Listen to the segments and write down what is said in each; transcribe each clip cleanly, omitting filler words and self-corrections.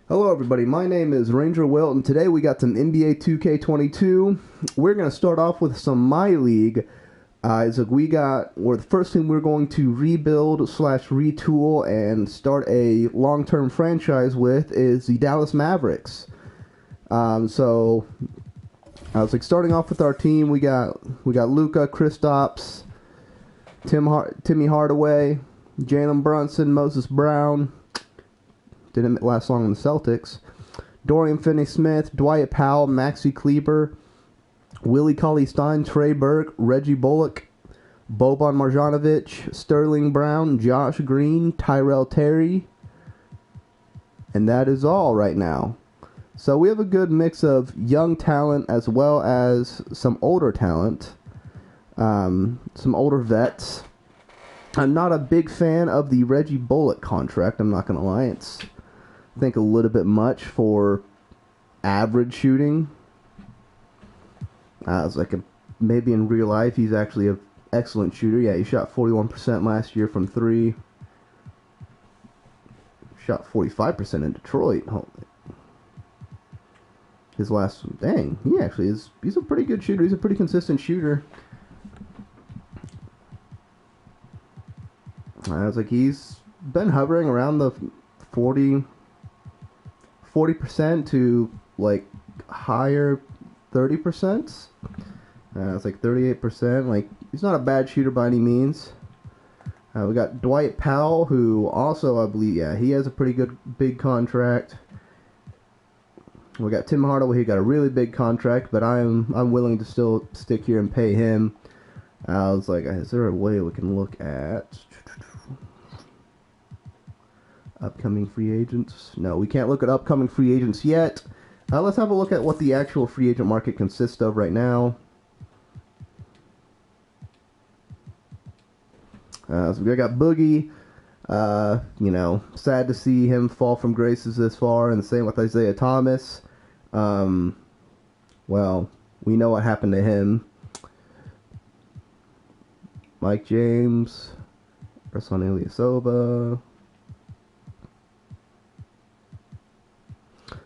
Hello everybody, my name is RangerWilt, and today we got some NBA 2K22. We're going to start off with some My League. The first thing we're going to rebuild slash retool and start a long-term franchise with is the Dallas Mavericks. Starting off with our team, we got Luka, Kristaps, Timmy Hardaway, Jalen Brunson, Moses Brown. Didn't last long in the Celtics. Dorian Finney-Smith, Dwight Powell, Maxi Kleber, Willie Cauley-Stein, Trey Burke, Reggie Bullock, Boban Marjanovic, Sterling Brown, Josh Green, Tyrell Terry, and that is all right now. So we have a good mix of young talent as well as some older talent, some older vets. I'm not a big fan of the Reggie Bullock contract, I'm not going to lie. It's I think a little bit much for average shooting. Maybe in real life he's actually an excellent shooter. Yeah, he shot 41% last year from three. Shot 45% in Detroit. He actually is. He's a pretty good shooter. He's a pretty consistent shooter. He's been hovering around the 40% to higher 30%. It's 38%. He's not a bad shooter by any means. We got Dwight Powell, who also, I believe, he has a pretty good big contract. We got Tim Hardaway, who got a really big contract, but I'm willing to still stick here and pay him. Is there a way we can look at upcoming free agents? No, we can't look at upcoming free agents yet. Let's have a look at what the actual free agent market consists of right now. We got Boogie. Sad to see him fall from graces this far, and the same with Isaiah Thomas. Well, we know what happened to him. Mike James, Ersan Ilyasova.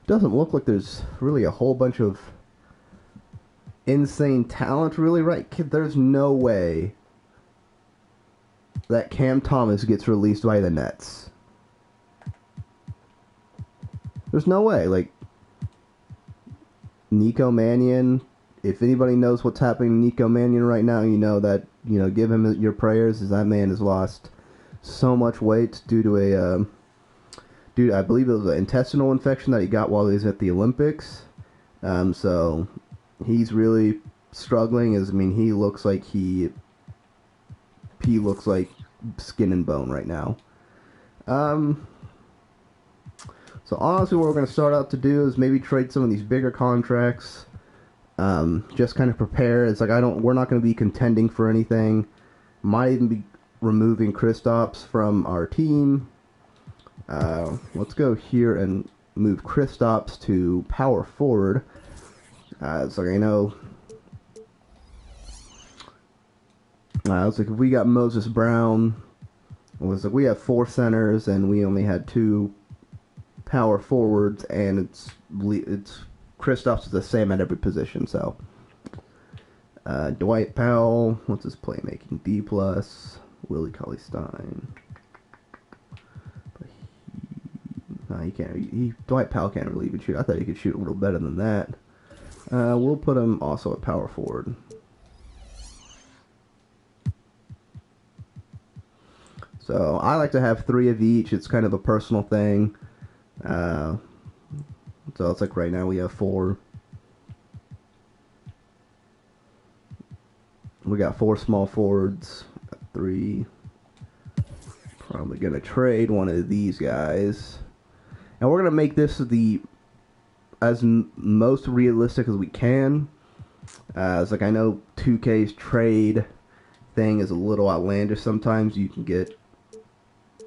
Doesn't look like there's really a whole bunch of insane talent, really, right? There's no way that Cam Thomas gets released by the Nets. There's no way. Nico Mannion, if anybody knows what's happening to Nico Mannion right now, give him your prayers, as that man has lost so much weight due to I believe it was an intestinal infection that he got while he was at the Olympics. So he's really struggling. He looks like he looks like skin and bone right now. So honestly, what we're going to start out to do is maybe trade some of these bigger contracts. Just kind of prepare. We're not going to be contending for anything. Might even be removing Kristaps from our team. Let's go here and move Kristaps to power forward. If we got Moses Brown, we have 4 centers and we only had 2 power forwards, and it's Kristaps is the same at every position. So Dwight Powell, what's his playmaking? D+. Willie Cauley-Stein. He can't. Dwight Powell can't really even shoot. I thought he could shoot a little better than that. We'll put him also at power forward. So I like to have 3 of each. It's kind of a personal thing. So it's right now we have 4. We got 4 small forwards. 3. Probably gonna trade one of these guys. And we're going to make this as most realistic as we can. I know 2K's trade thing is a little outlandish sometimes. You can get,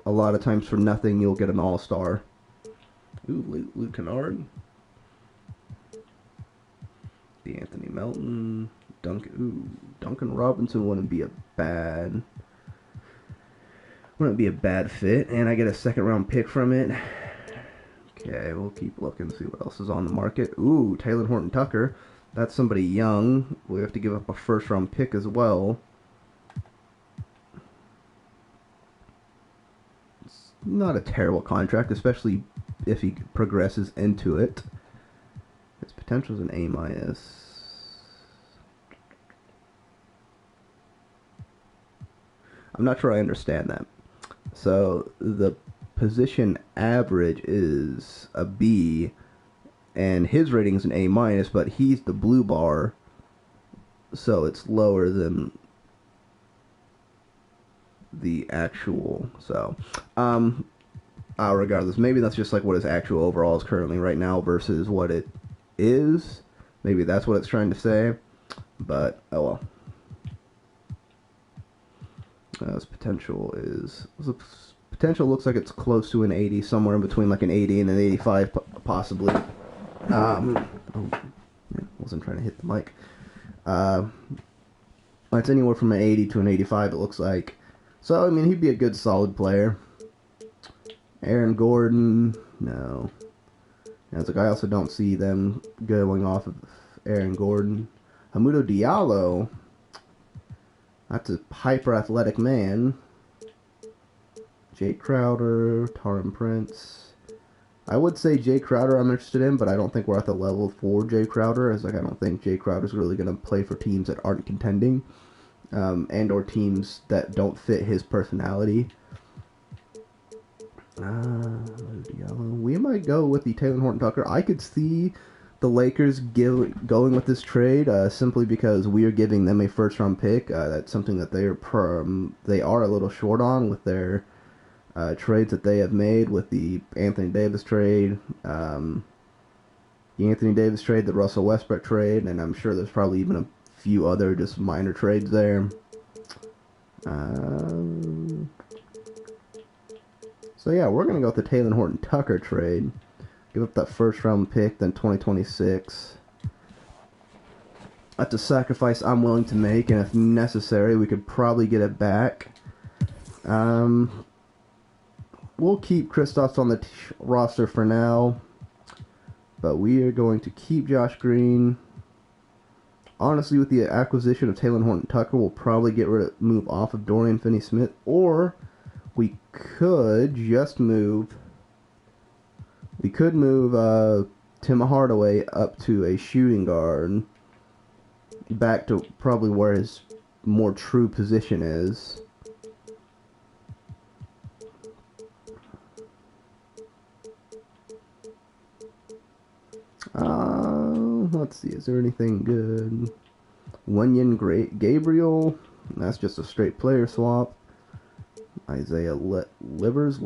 a lot of times for nothing, you'll get an all-star. Ooh, Luke Kennard. The Anthony Melton. Duncan Robinson wouldn't be a bad fit. And I get a second-round pick from it. Okay, we'll keep looking, see what else is on the market. Ooh, Taylor Horton Tucker. That's somebody young. We have to give up a first-round pick as well. It's not a terrible contract, especially if he progresses into it. His potential is an A-. I'm not sure I understand that. So the position average is a B, and his rating is an A-, but he's the blue bar, so it's lower than the actual. So, regardless, maybe that's just like what his actual overall is currently right now versus what it is. Maybe that's what it's trying to say, but oh well. His potential looks like it's close to an 80, somewhere in between like an 80 and an 85, possibly. Wasn't trying to hit the mic. It's anywhere from an 80 to an 85, it looks like. So, I mean, he'd be a good, solid player. Aaron Gordon, no. It's like I also don't see them going off of Aaron Gordon. Hamudo Diallo, that's a hyper-athletic man. Jake Crowder, Tarim Prince. I would say Jay Crowder I'm interested in, but I don't think we're at the level for Jay Crowder. As like I don't think Jay Crowder's really going to play for teams that aren't contending, and or teams that don't fit his personality. We might go with the Taylor Horton Tucker. I could see the Lakers going with this trade simply because we are giving them a first-round pick. That's something that they are a little short on with their trades that they have made with the Anthony Davis trade, the Russell Westbrook trade, and I'm sure there's probably even a few other just minor trades there. So yeah, we're going to go with the Taylor Horton Tucker trade. Give up that first round pick, then 2026. That's a sacrifice I'm willing to make, and if necessary, we could probably get it back. We'll keep Kristaps on the roster for now, but we are going to keep Josh Green. Honestly, with the acquisition of Taylor Horton Tucker, we'll probably move off of Dorian Finney-Smith, or we could just move. We could move Tim Hardaway up to a shooting guard, back to probably where his more true position is. Let's see, is there anything good? Wenyen Gabriel, that's just a straight player swap. Isaiah Livers,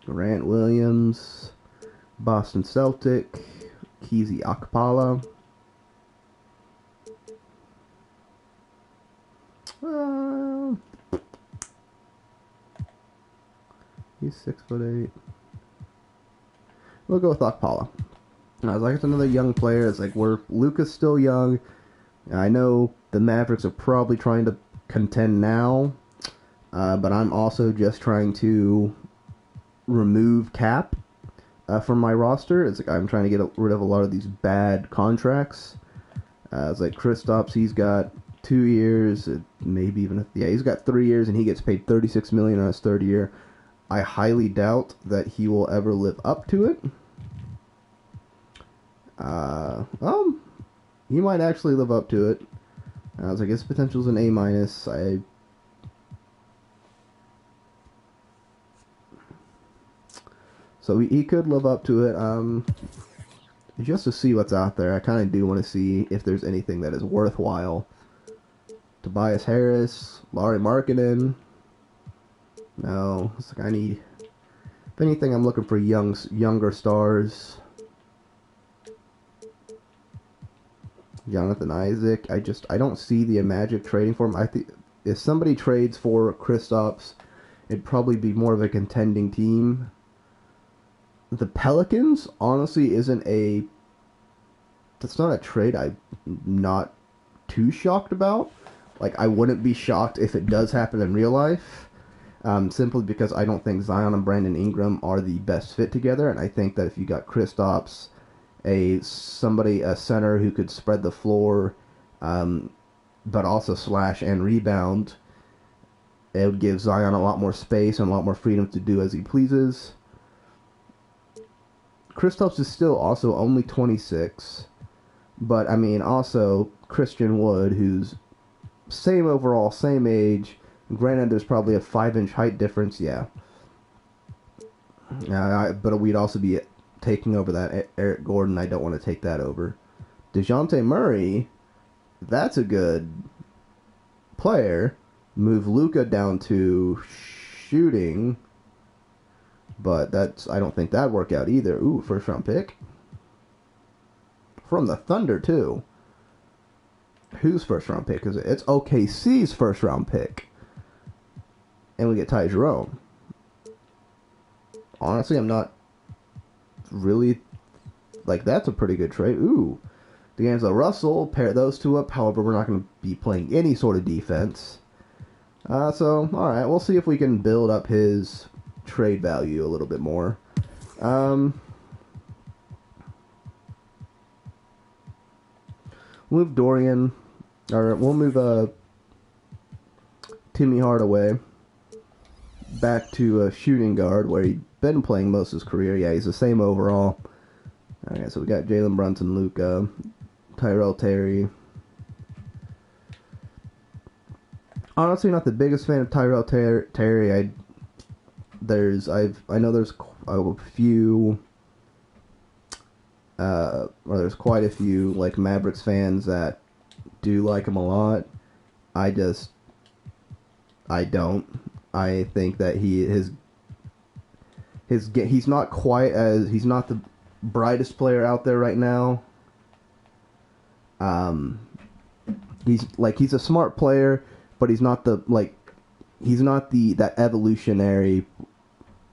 Grant Williams, Boston Celtic, Kizzy Akpala. He's 6'8". We'll go with Akpala. I was like, it's another young player. It's like Luka's still young. I know the Mavericks are probably trying to contend now, but I'm also just trying to remove cap from my roster. It's like I'm trying to get rid of a lot of these bad contracts. It's like Kristaps, he's got 2 years, maybe even he's got 3 years, and he gets paid $36 million on his third year. I highly doubt that he will ever live up to it. He might actually live up to it. I was like, his potential is an A-. So he could live up to it. Just to see what's out there, I kind of do want to see if there's anything that is worthwhile. Tobias Harris, Lauri Markkanen. No, it's like if anything, I'm looking for younger stars. Jonathan Isaac. I don't see the Magic trading for him. I think if somebody trades for Kristaps, it'd probably be more of a contending team. The Pelicans, honestly, that's not a trade I'm not too shocked about. Like, I wouldn't be shocked if it does happen in real life. simply because I don't think Zion and Brandon Ingram are the best fit together, and I think that if you got Kristaps, a center who could spread the floor, but also slash and rebound, it would give Zion a lot more space and a lot more freedom to do as he pleases. Kristaps is still also only 26, but I mean also Christian Wood, who's same overall, same age. Granted, there's probably a 5-inch height difference, yeah. But we'd also be taking over that Eric Gordon. I don't want to take that over. DeJounte Murray, that's a good player. Move Luka down to shooting, but I don't think that'd work out either. Ooh, first round pick from the Thunder too. Whose first round pick is it? It's OKC's first round pick. And we get Ty Jerome. Honestly, I'm not really... that's a pretty good trade. Ooh. D'Angelo Russell, pair those two up. However, we're not going to be playing any sort of defense. Alright, we'll see if we can build up his trade value a little bit more. Move Dorian, or we'll move Timmy Hardaway back to a shooting guard where he'd been playing most of his career. Yeah, he's the same overall. Alright, so we got Jalen Brunson, Luka, Tyrell Terry. Honestly, not the biggest fan of Tyrell Terry. I know there's a few, or there's quite a few Mavericks fans that do like him a lot. I don't. I think that he's not he's not the brightest player out there right now. He's a smart player, but he's not that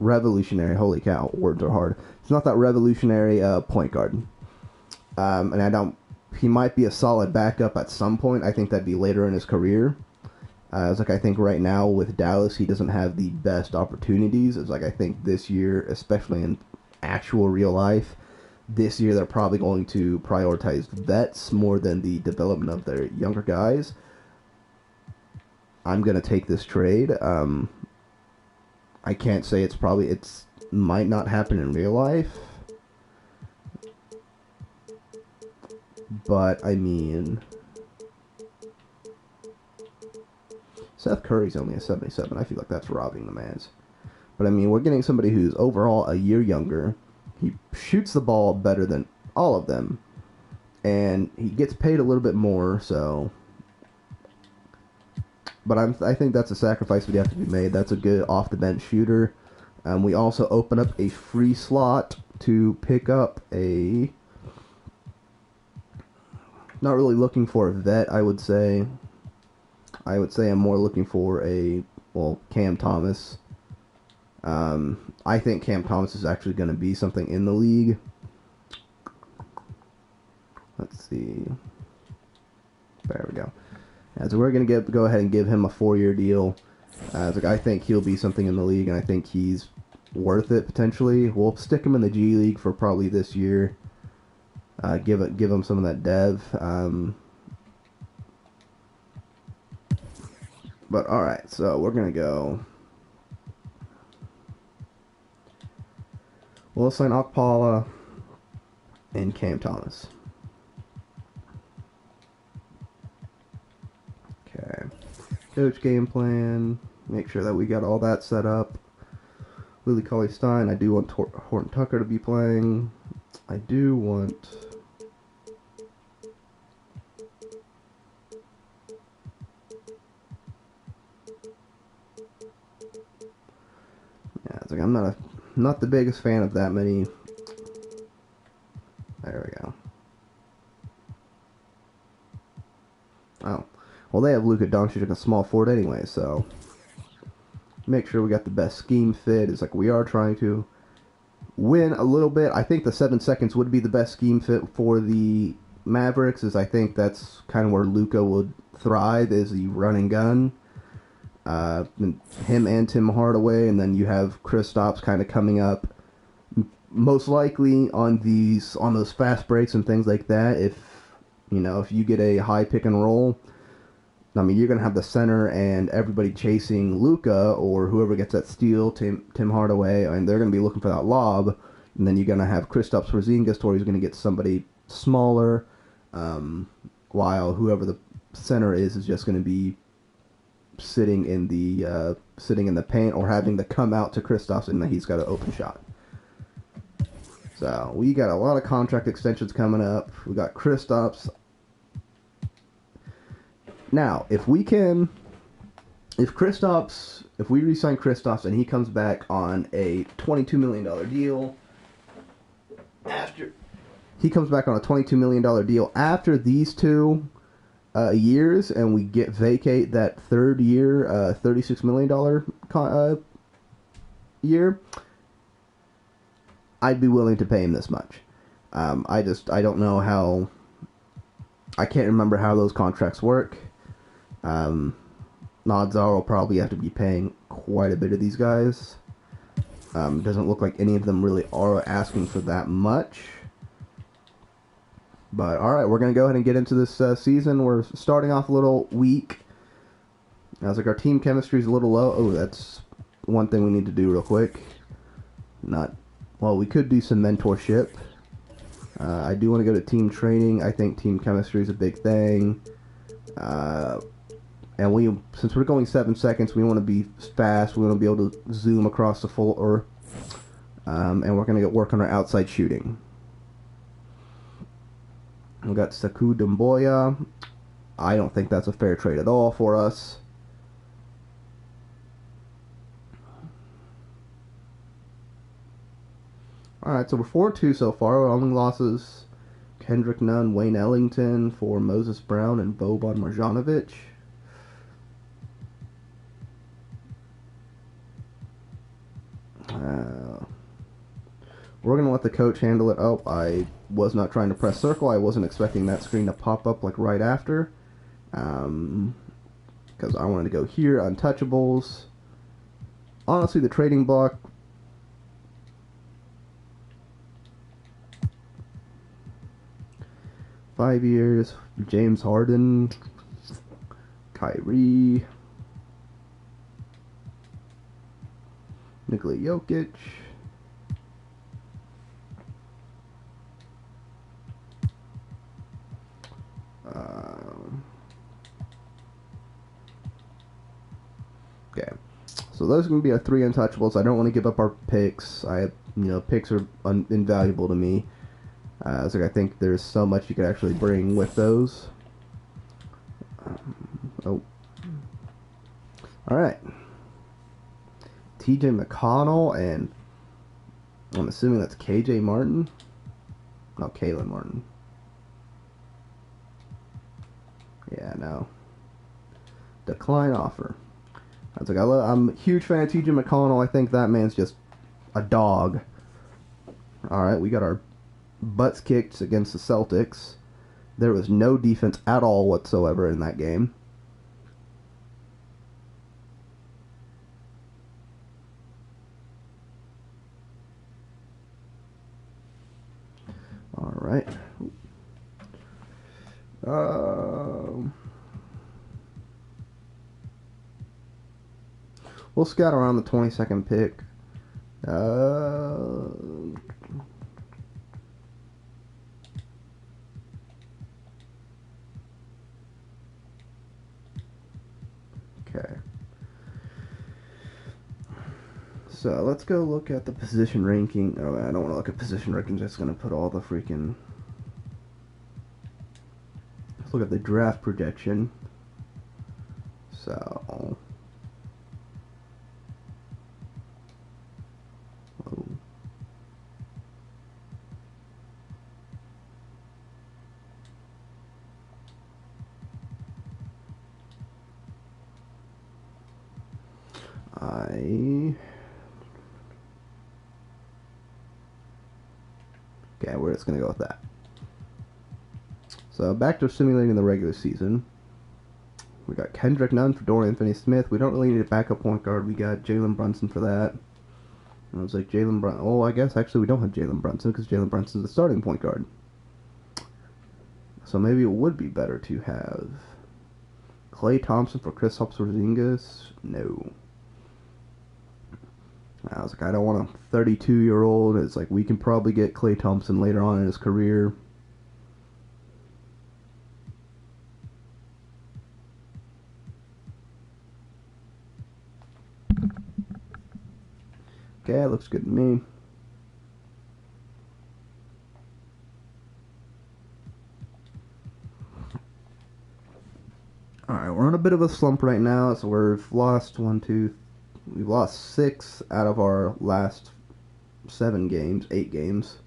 revolutionary. Holy cow, words are hard. He's not that revolutionary point guard. And he might be a solid backup at some point. I think that'd be later in his career. I think right now with Dallas, he doesn't have the best opportunities. I think this year, especially in actual real life, this year they're probably going to prioritize vets more than the development of their younger guys. I'm going to take this trade. I can't say it might not happen in real life. But, I mean, Seth Curry's only a 77. I feel like that's robbing the man's. But, I mean, we're getting somebody who's overall a year younger. He shoots the ball better than all of them. And he gets paid a little bit more, so... But I think that's a sacrifice would have to be made. That's a good off-the-bench shooter. We also open up a free slot to pick up a... Not really looking for a vet, I would say. I would say I'm more looking for Cam Thomas. I think Cam Thomas is actually going to be something in the league. Let's see. There we go. So we're going to go ahead and give him a 4-year deal. I think he'll be something in the league, and I think he's worth it potentially. We'll stick him in the G League for probably this year. Give him some of that dev. But alright, so we're going to go... We'll sign Okpala and Cam Thomas. Okay. Coach game plan. Make sure that we got all that set up. Willie Cauley-Stein. I do want Horton Tucker to be playing. I do want... Yeah, I'm not the biggest fan of that many. There we go. Oh. Well, they have Luka Doncic in a small forward anyway, so... Make sure we got the best scheme fit. It's we are trying to win a little bit. I think the 7 seconds would be the best scheme fit for the Mavericks, I think that's kind of where Luka would thrive, is the run and gun. him and Tim Hardaway, and then you have Kristaps kind of coming up. Most likely on those fast breaks and things like that. If you get a high pick and roll, I mean, you're gonna have the center and everybody chasing Luka or whoever gets that steal, Tim Hardaway, and they're gonna be looking for that lob. And then you're gonna have Kristaps Porzingis, or he's gonna get somebody smaller, while whoever the center is just gonna be sitting in the paint or having to come out to Kristaps, and then he's got an open shot. So we got a lot of contract extensions coming up. We got Kristaps. Now, if we re-sign Kristaps and he comes back on a $22 million deal after these 2 years, and we vacate that third year, $36 million year, I'd be willing to pay him this much. I don't know how. I can't remember how those contracts work. Odds are we'll probably have to be paying quite a bit of these guys. Doesn't look like any of them really are asking for that much. But alright, we're going to go ahead and get into this season. We're starting off a little weak. I was like, our team chemistry is a little low. Oh, that's one thing we need to do real quick. We could do some mentorship. I do want to go to team training. I think team chemistry is a big thing. And since we're going 7 seconds, we want to be fast. We want to be able to zoom across the floor. And we're going to work on our outside shooting. We got Sekou Doumbouya. I don't think that's a fair trade at all for us. Alright, so we're 4-2 so far. Our only losses: Kendrick Nunn, Wayne Ellington for Moses Brown, and Boban Marjanovic. We're going to let the coach handle it. Oh, I was not trying to press circle. I wasn't expecting that screen to pop up like right after. Because I wanted to go here, untouchables. Honestly, the trading block... Five years, James Harden, Kyrie, Nikola Jokic, okay, so those are going to be our 3 untouchables. I don't want to give up our picks. Picks are invaluable to me. I think there's so much you could actually bring with those. Alright. TJ McConnell, and I'm assuming that's KJ Martin. No, Kalen Martin. Yeah, no. Decline offer. I'm a huge fan of TJ McConnell. I think that man's just a dog. Alright, we got our butts kicked against the Celtics. There was no defense at all whatsoever in that game. Alright. We'll scout around the 22nd pick. Okay. So let's go look at the position ranking. Oh, I don't want to look at position rankings. That's going to put all the freaking... Let's look at the draft projection. So... Okay, we're just going to go with that. So back to simulating the regular season. We got Kendrick Nunn for Dorian Finney-Smith. We don't really need a backup point guard. We got Jalen Brunson for that. And I was like, Jalen Brunson. Oh, I guess actually we don't have Jalen Brunson because Jalen Brunson's the starting point guard. So maybe it would be better to have Klay Thompson for Kristaps Porzingis. No. I was like, I don't want a 32-year-old. It's like we can probably get Klay Thompson later on in his career. Okay, that looks good to me. Alright, we're on a bit of a slump right now, so we've lost we've lost 6 out of our last 8 games.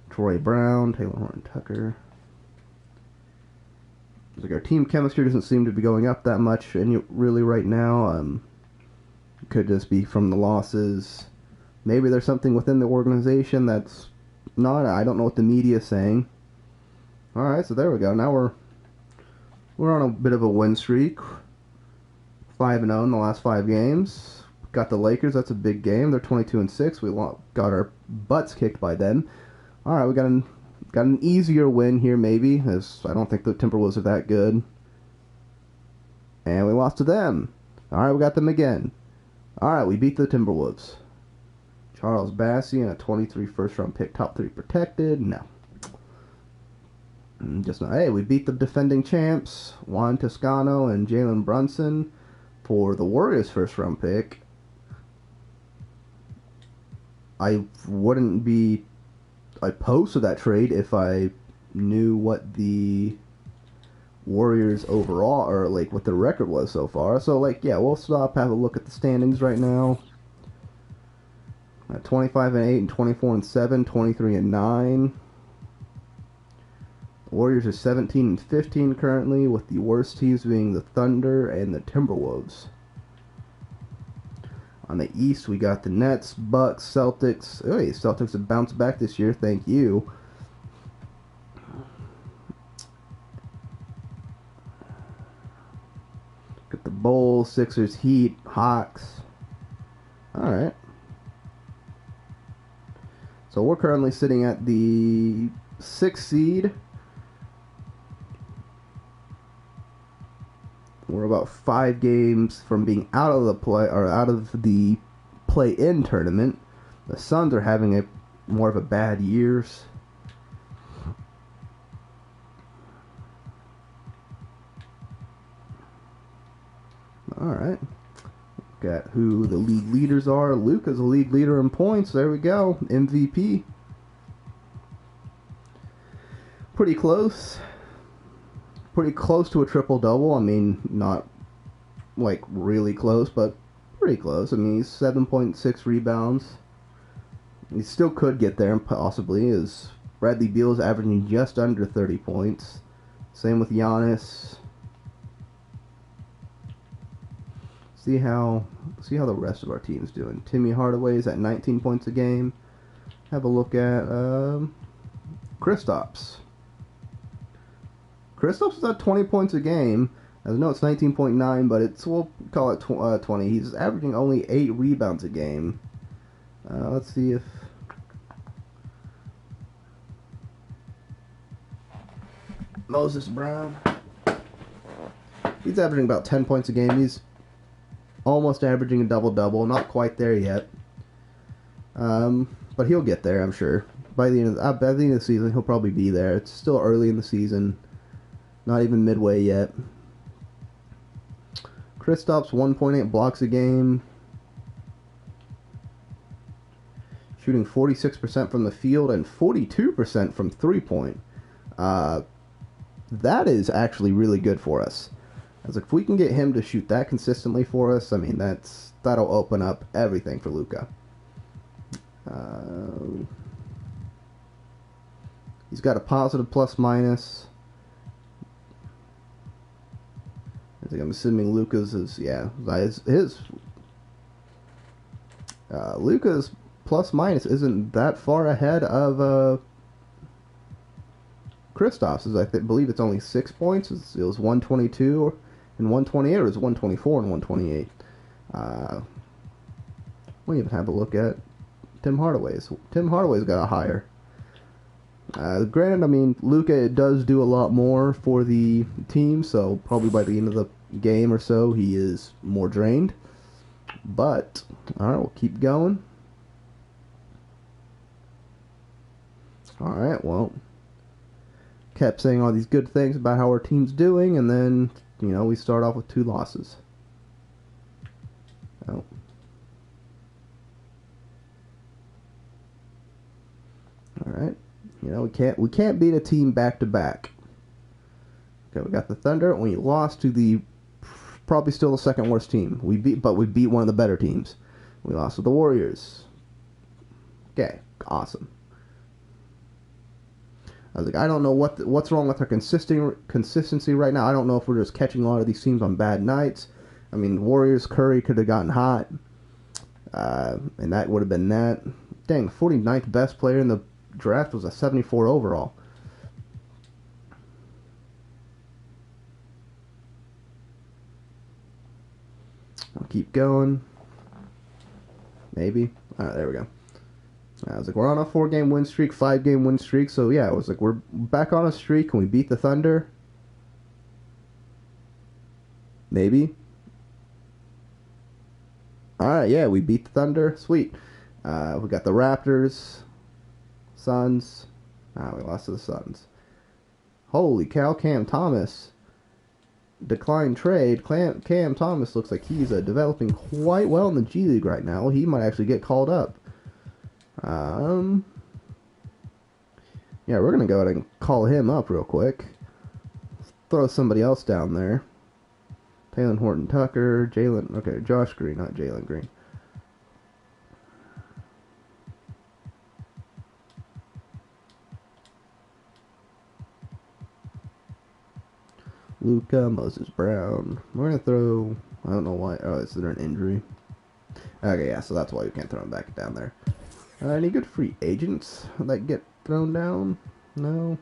Troy Brown, Taylor Horton Tucker. It's like our team chemistry doesn't seem to be going up that much really right now. Could just be from the losses. Maybe there's something within the organization that's not. I don't know what the media is saying. Alright, so there we go. Now we're on a bit of a win streak. 5-0 in the last 5 games. Got the Lakers. That's a big game. They're 22-6. We got our butts kicked by them. All right, we got an easier win here, maybe, as I don't think the Timberwolves are that good. And we lost to them. All right, we got them again. All right, we beat the Timberwolves. Charles Bassey and a 23 first-round pick, top 3 protected. No. Just not. Hey, we beat the defending champs, Juan Toscano and Jalen Brunson, for the Warriors' first-round pick. I wouldn't be opposed to that trade if I knew what the Warriors overall, or like what the record was so far. So like, yeah, we'll stop, have a look at the standings right now. 25-8 and 24-7, 23-9. The Warriors are 17-15 currently, with the worst teams being the Thunder and the Timberwolves. On the East, we got the Nets, Bucks, Celtics. Oh, hey, Celtics have bounced back this year. Thank you. Got the Bulls, Sixers, Heat, Hawks. All right. So we're currently sitting at the 6th seed. We're about 5 games from being out of the play-in tournament. The Suns are having more of a bad year. All right. Got who the league leaders are. Luka's a league leader in points. There we go. MVP. Pretty close. Pretty close to a triple-double. I mean, not like really close, but pretty close. I mean, he's 7.6 rebounds. He still could get there, possibly, as Bradley Beal is averaging just under 30 points. Same with Giannis. See how the rest of our team's doing. Timmy Hardaway is at 19 points a game. Have a look at Kristaps. Kristaps is at 20 points a game. I know it's 19.9, but we'll call it 20. He's averaging only 8 rebounds a game. Let's see if Moses Brown. He's averaging about 10 points a game. He's almost averaging a double-double. Not quite there yet. But he'll get there, I'm sure. By the end of the season, he'll probably be there. It's still early in the season. Not even midway yet. Kristaps, 1.8 blocks a game. Shooting 46% from the field and 42% from three-point. That is actually really good for us. I was like, if we can get him to shoot that consistently for us, I mean, that'll open up everything for Luka. He's got a positive plus-minus. I think I'm assuming Luka's is, yeah, Luka's plus-minus isn't that far ahead of Kristaps. I believe it's only 6 points. It was 122 in 128, or is it 124 and 128? We'll even have a look at Tim Hardaway's. Tim Hardaway's got a higher. Granted, I mean, Luka does do a lot more for the team, so probably by the end of the game or so, he is more drained. But, alright, we'll keep going. Alright, well, kept saying all these good things about how our team's doing, and then, you know, we start off with 2 losses. Oh. Alright. You know, we can't beat a team back to back. Okay, we got the Thunder, and we lost to the probably still the second worst team. We beat one of the better teams. We lost to the Warriors. Okay, awesome. I was like, I don't know what's wrong with our consistency right now. I don't know if we're just catching a lot of these teams on bad nights. I mean, Warriors, Curry could have gotten hot, and that would have been that. Dang, 49th best player in the draft was a 74 overall. I'll keep going. Maybe. Alright, there we go. I was like, we're on a 4-game win streak, 5-game win streak. So yeah, I was like, we're back on a streak. Can we beat the Thunder? Maybe. Alright, yeah, we beat the Thunder. Sweet. We got the Raptors. Suns. We lost to the Suns. Holy cow, Cam Thomas. Declined trade. Cam Thomas looks like he's developing quite well in the G League right now. He might actually get called up. Yeah, we're going to go ahead and call him up real quick. Throw somebody else down there. Taylor Horton Tucker. Josh Green, not Jalen Green. Luka, Moses Brown. We're going to throw... I don't know why. Oh, is there an injury? Okay, yeah, so that's why we can't throw him back down there. Any good free agents that get thrown down? No.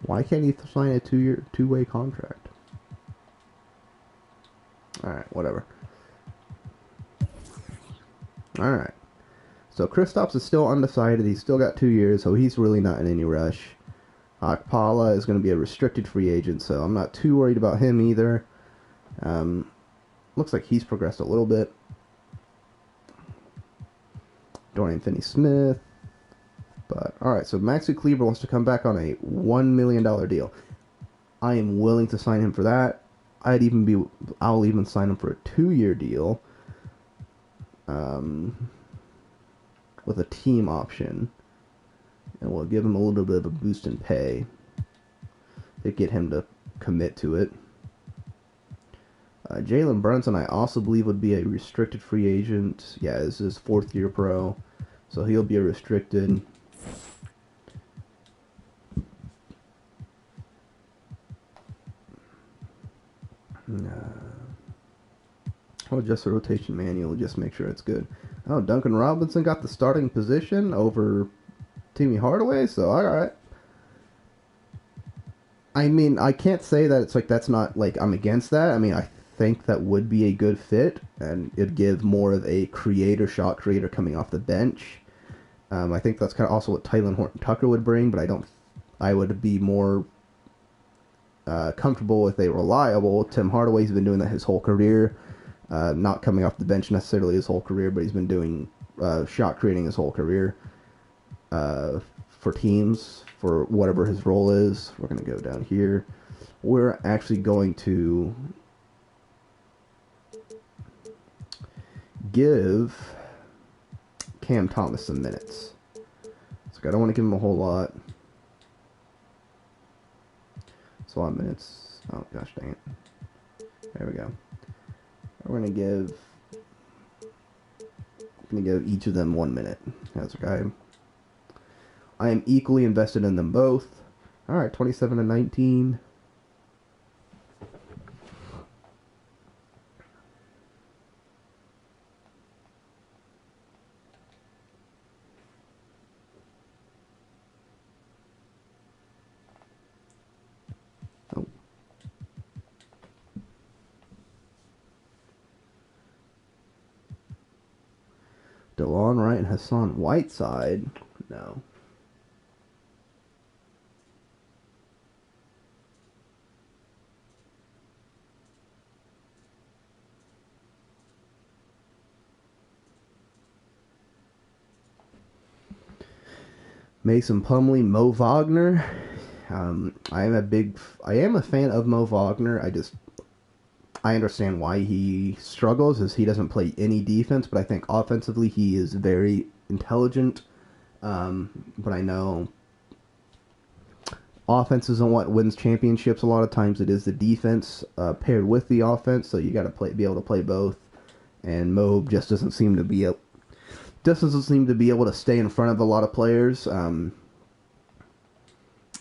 Why can't he sign a two-way contract? Alright, whatever. Alright. So Kristaps is still undecided. He's still got 2 years, so he's really not in any rush. Akpala is going to be a restricted free agent, so I'm not too worried about him either. Looks like he's progressed a little bit. Dorian Finney-Smith. But, alright, so Maxi Kleber wants to come back on a $1 million deal. I am willing to sign him for that. I'll even sign him for a 2-year deal. With a team option. And we'll give him a little bit of a boost in pay to get him to commit to it. Jalen Brunson, I also believe, would be a restricted free agent. Yeah, this is 4th year pro. So he'll be a restricted. Oh, just a rotation manual, just make sure it's good. Oh, Duncan Robinson got the starting position over Timmy Hardaway, so alright. I mean, I can't say that it's like that's not like I'm against that. I mean, I think that would be a good fit, and it'd give more of a shot creator coming off the bench. I think that's kind of also what Tylen Horton Tucker would bring, but I would be more comfortable with a reliable Tim Hardaway. He's been doing that his whole career. Not coming off the bench necessarily his whole career, but he's been doing shot creating his whole career for teams, for whatever his role is. We're going to go down here. We're actually going to give Cam Thomas some minutes. So I don't want to give him a whole lot. It's a lot of minutes. Oh, gosh dang it. There we go. We're going to give each of them 1 minute. That's okay. I am equally invested in them both. Alright, 27-19. DeLon Wright and Hassan Whiteside. No. Mason Plumlee, Mo Wagner. I am a fan of Mo Wagner. I understand why he struggles, as he doesn't play any defense, but I think offensively he is very intelligent. But I know offense isn't what wins championships. A lot of times it is the defense paired with the offense, so you got to be able to play both. And Mo just doesn't seem to be able to stay in front of a lot of players.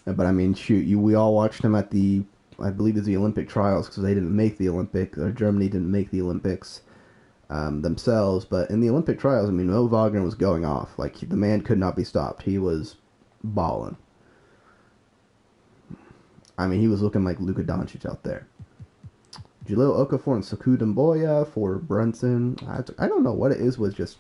But I mean, we all watched him at I believe it's the Olympic trials, because they didn't make the Olympics, or Germany didn't make the Olympics themselves. But in the Olympic trials, I mean, Mo Wagner was going off. Like, the man could not be stopped. He was balling. I mean, he was looking like Luka Doncic out there. Jahlil Okafor and Sekou Doumbouya for Brunson. I don't know what it is with just...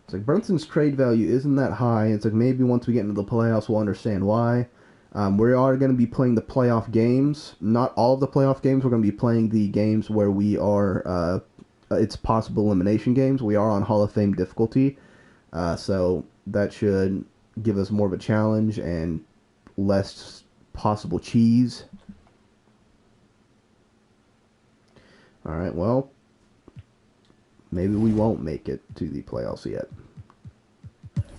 It's like Brunson's trade value isn't that high. It's like maybe once we get into the playoffs we'll understand why. We are going to be playing the playoff games. Not all of the playoff games. We're going to be playing the games where we are... it's possible elimination games. We are on Hall of Fame difficulty. So that should give us more of a challenge and less possible cheese. Alright, well... Maybe we won't make it to the playoffs yet.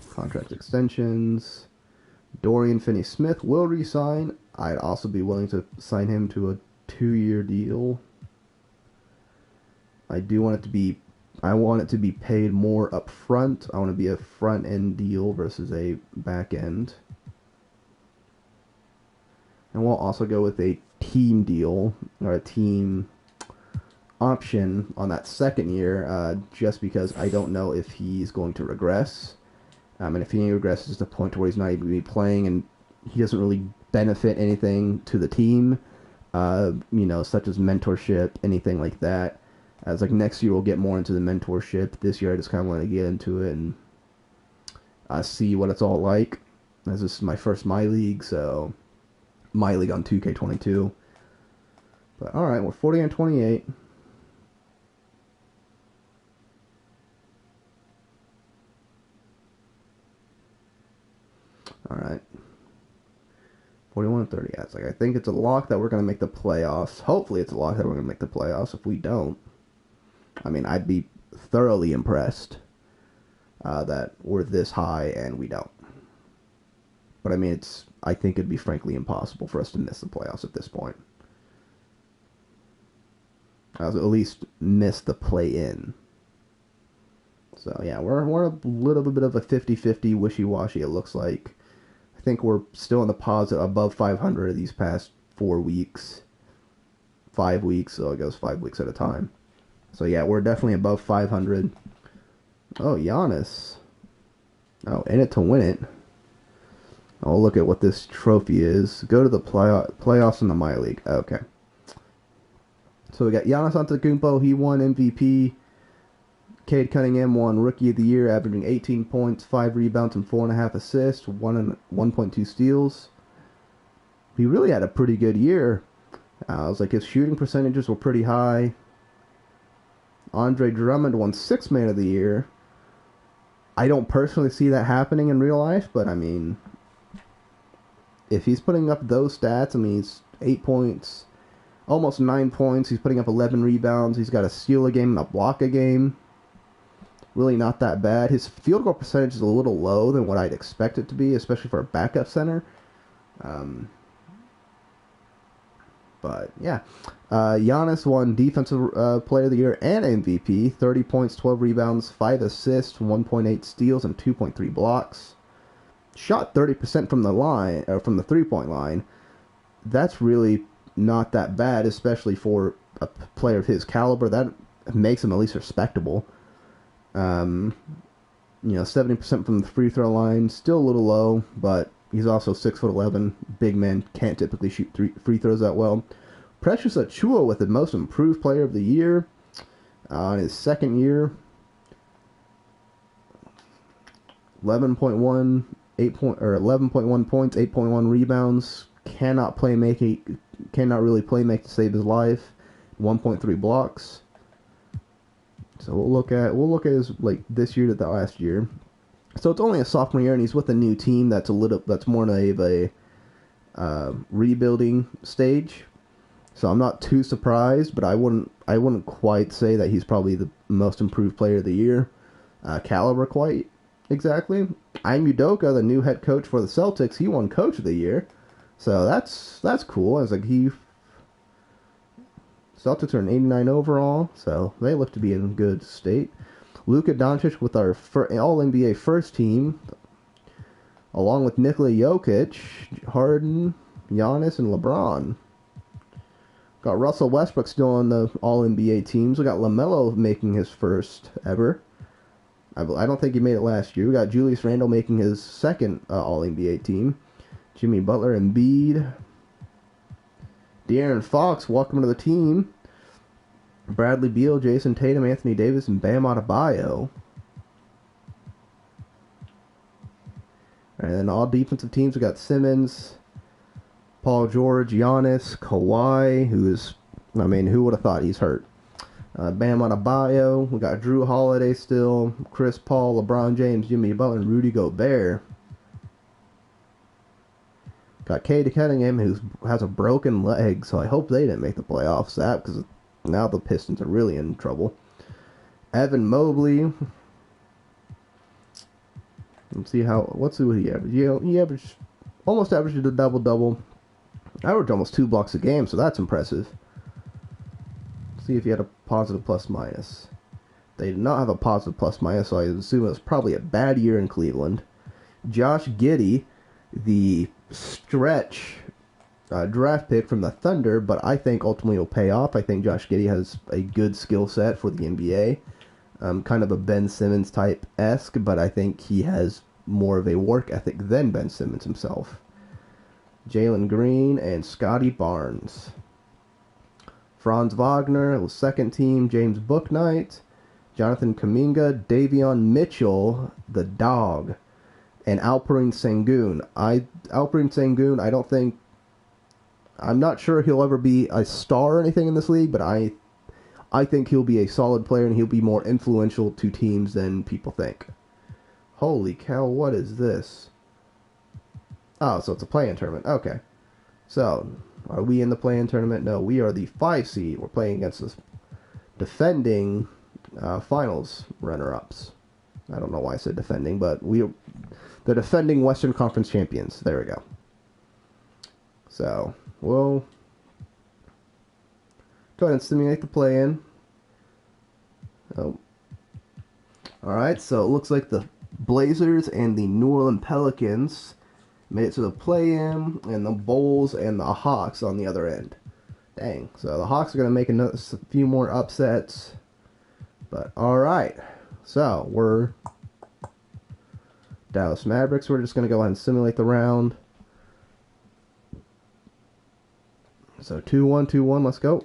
Contract extensions. Dorian Finney-Smith will re-sign. I'd also be willing to sign him to a 2-year deal. I want it to be paid more up front. I want to be a front-end deal versus a back-end. And we'll also go with a team deal, or a team option on that second year, just because I don't know if he's going to regress. And if he regresses to the point where he's not even going to be playing and he doesn't really benefit anything to the team, such as mentorship, anything like that. As like next year we'll get more into the mentorship. This year I just kind of want to get into it and see what it's all like. As this is my first My League, so My League on 2K22. But alright, we're 40 and 28. Alright. 41 and 30. Yeah, I think it's a lock that we're going to make the playoffs. Hopefully it's a lock that we're going to make the playoffs. If we don't, I mean, I'd be thoroughly impressed that we're this high and we don't. But I mean, I think it'd be frankly impossible for us to miss the playoffs at this point. At least miss the play-in. So yeah, we're a little bit of a 50-50 wishy-washy, it looks like. I think we're still in the positive, above 500 these past 4 weeks. 5 weeks, so it goes 5 weeks at a time. So yeah, we're definitely above 500. Oh, Giannis. Oh, in it to win it. Oh, look at what this trophy is. Go to the playoffs in the My League. Okay. So we got Giannis Antetokounmpo. He won MVP. Cade Cunningham won Rookie of the Year, averaging 18 points, 5 rebounds, and 4.5 assists, 1.2 steals. He really had a pretty good year. It was like his shooting percentages were pretty high. Andre Drummond won 6th Man of the Year. I don't personally see that happening in real life, but I mean, if he's putting up those stats, I mean, he's 8 points, almost 9 points. He's putting up 11 rebounds. He's got a steal a game and a block a game. Really not that bad. His field goal percentage is a little low than what I'd expect it to be, especially for a backup center. But yeah, Giannis won Defensive Player of the Year and MVP. 30 points, 12 rebounds, 5 assists, 1.8 steals, and 2.3 blocks. Shot 30% from the line, or from the 3-point line. That's really not that bad, especially for a player of his caliber. That makes him at least respectable. 70% from the free throw line, still a little low, but he's also 6'11". Big men can't typically shoot free throws that well. Precious Achiuwa with the Most Improved Player of the Year in his second year. 11.1, 11.1 points, 8.1 rebounds. Cannot really play make to save his life. 1.3 blocks. So we'll look at his this year to the last year. So it's only a sophomore year, and he's with a new team that's more of a rebuilding stage. So I'm not too surprised, but I wouldn't quite say that he's probably the most improved player of the year caliber quite exactly. Ime Udoka, the new head coach for the Celtics, he won Coach of the Year, so that's cool. I was like, Celtics are an 89 overall, so they look to be in good state. Luka Doncic with our All-NBA first team, along with Nikola Jokic, Harden, Giannis, and LeBron. Got Russell Westbrook still on the All-NBA teams. We got LaMelo making his first ever. I don't think he made it last year. We got Julius Randle making his second All-NBA team. Jimmy Butler, Embiid. De'Aaron Fox, welcome to the team. Bradley Beal, Jason Tatum, Anthony Davis, and Bam Adebayo. And then all defensive teams, we got Simmons, Paul George, Giannis, Kawhi, who would have thought he's hurt? Bam Adebayo, we got Drew Holiday still, Chris Paul, LeBron James, Jimmy Butler, and Rudy Gobert. Got Cade Cunningham, who has a broken leg, so I hope they didn't make the playoffs. Because now the Pistons are really in trouble. Evan Mobley. Let's see what he averaged. He almost averaged a double-double. Averaged almost 2 blocks a game, so that's impressive. Let's see if he had a positive plus-minus. They did not have a positive plus-minus, so I assume it was probably a bad year in Cleveland. Josh Giddey, the stretch draft pick from the Thunder, but I think ultimately will pay off. I think Josh Giddey has a good skill set for the NBA. Kind of a Ben Simmons type-esque, but I think he has more of a work ethic than Ben Simmons himself. Jalen Green and Scotty Barnes. Franz Wagner was second team. James Bouknight, Jonathan Kuminga, Davion Mitchell, the dog, and Alperen Sengun. I'm not sure he'll ever be a star or anything in this league, but I think he'll be a solid player and he'll be more influential to teams than people think. Holy cow, what is this? Oh, so it's a play-in tournament. Okay. So, are we in the play-in tournament? No, we are the 5 seed. We're playing against the defending finals runner-ups. I don't know why I said defending, but the defending Western Conference champions. There we go. So, we'll go ahead and simulate the play-in. Oh. Alright, so it looks like the Blazers and the New Orleans Pelicans made it to the play-in, and the Bulls and the Hawks on the other end. Dang. So the Hawks are going to make a few more upsets. But, alright. So, we're Dallas Mavericks. We're just going to go ahead and simulate the round. So, 2-1, 2-1. Let's go.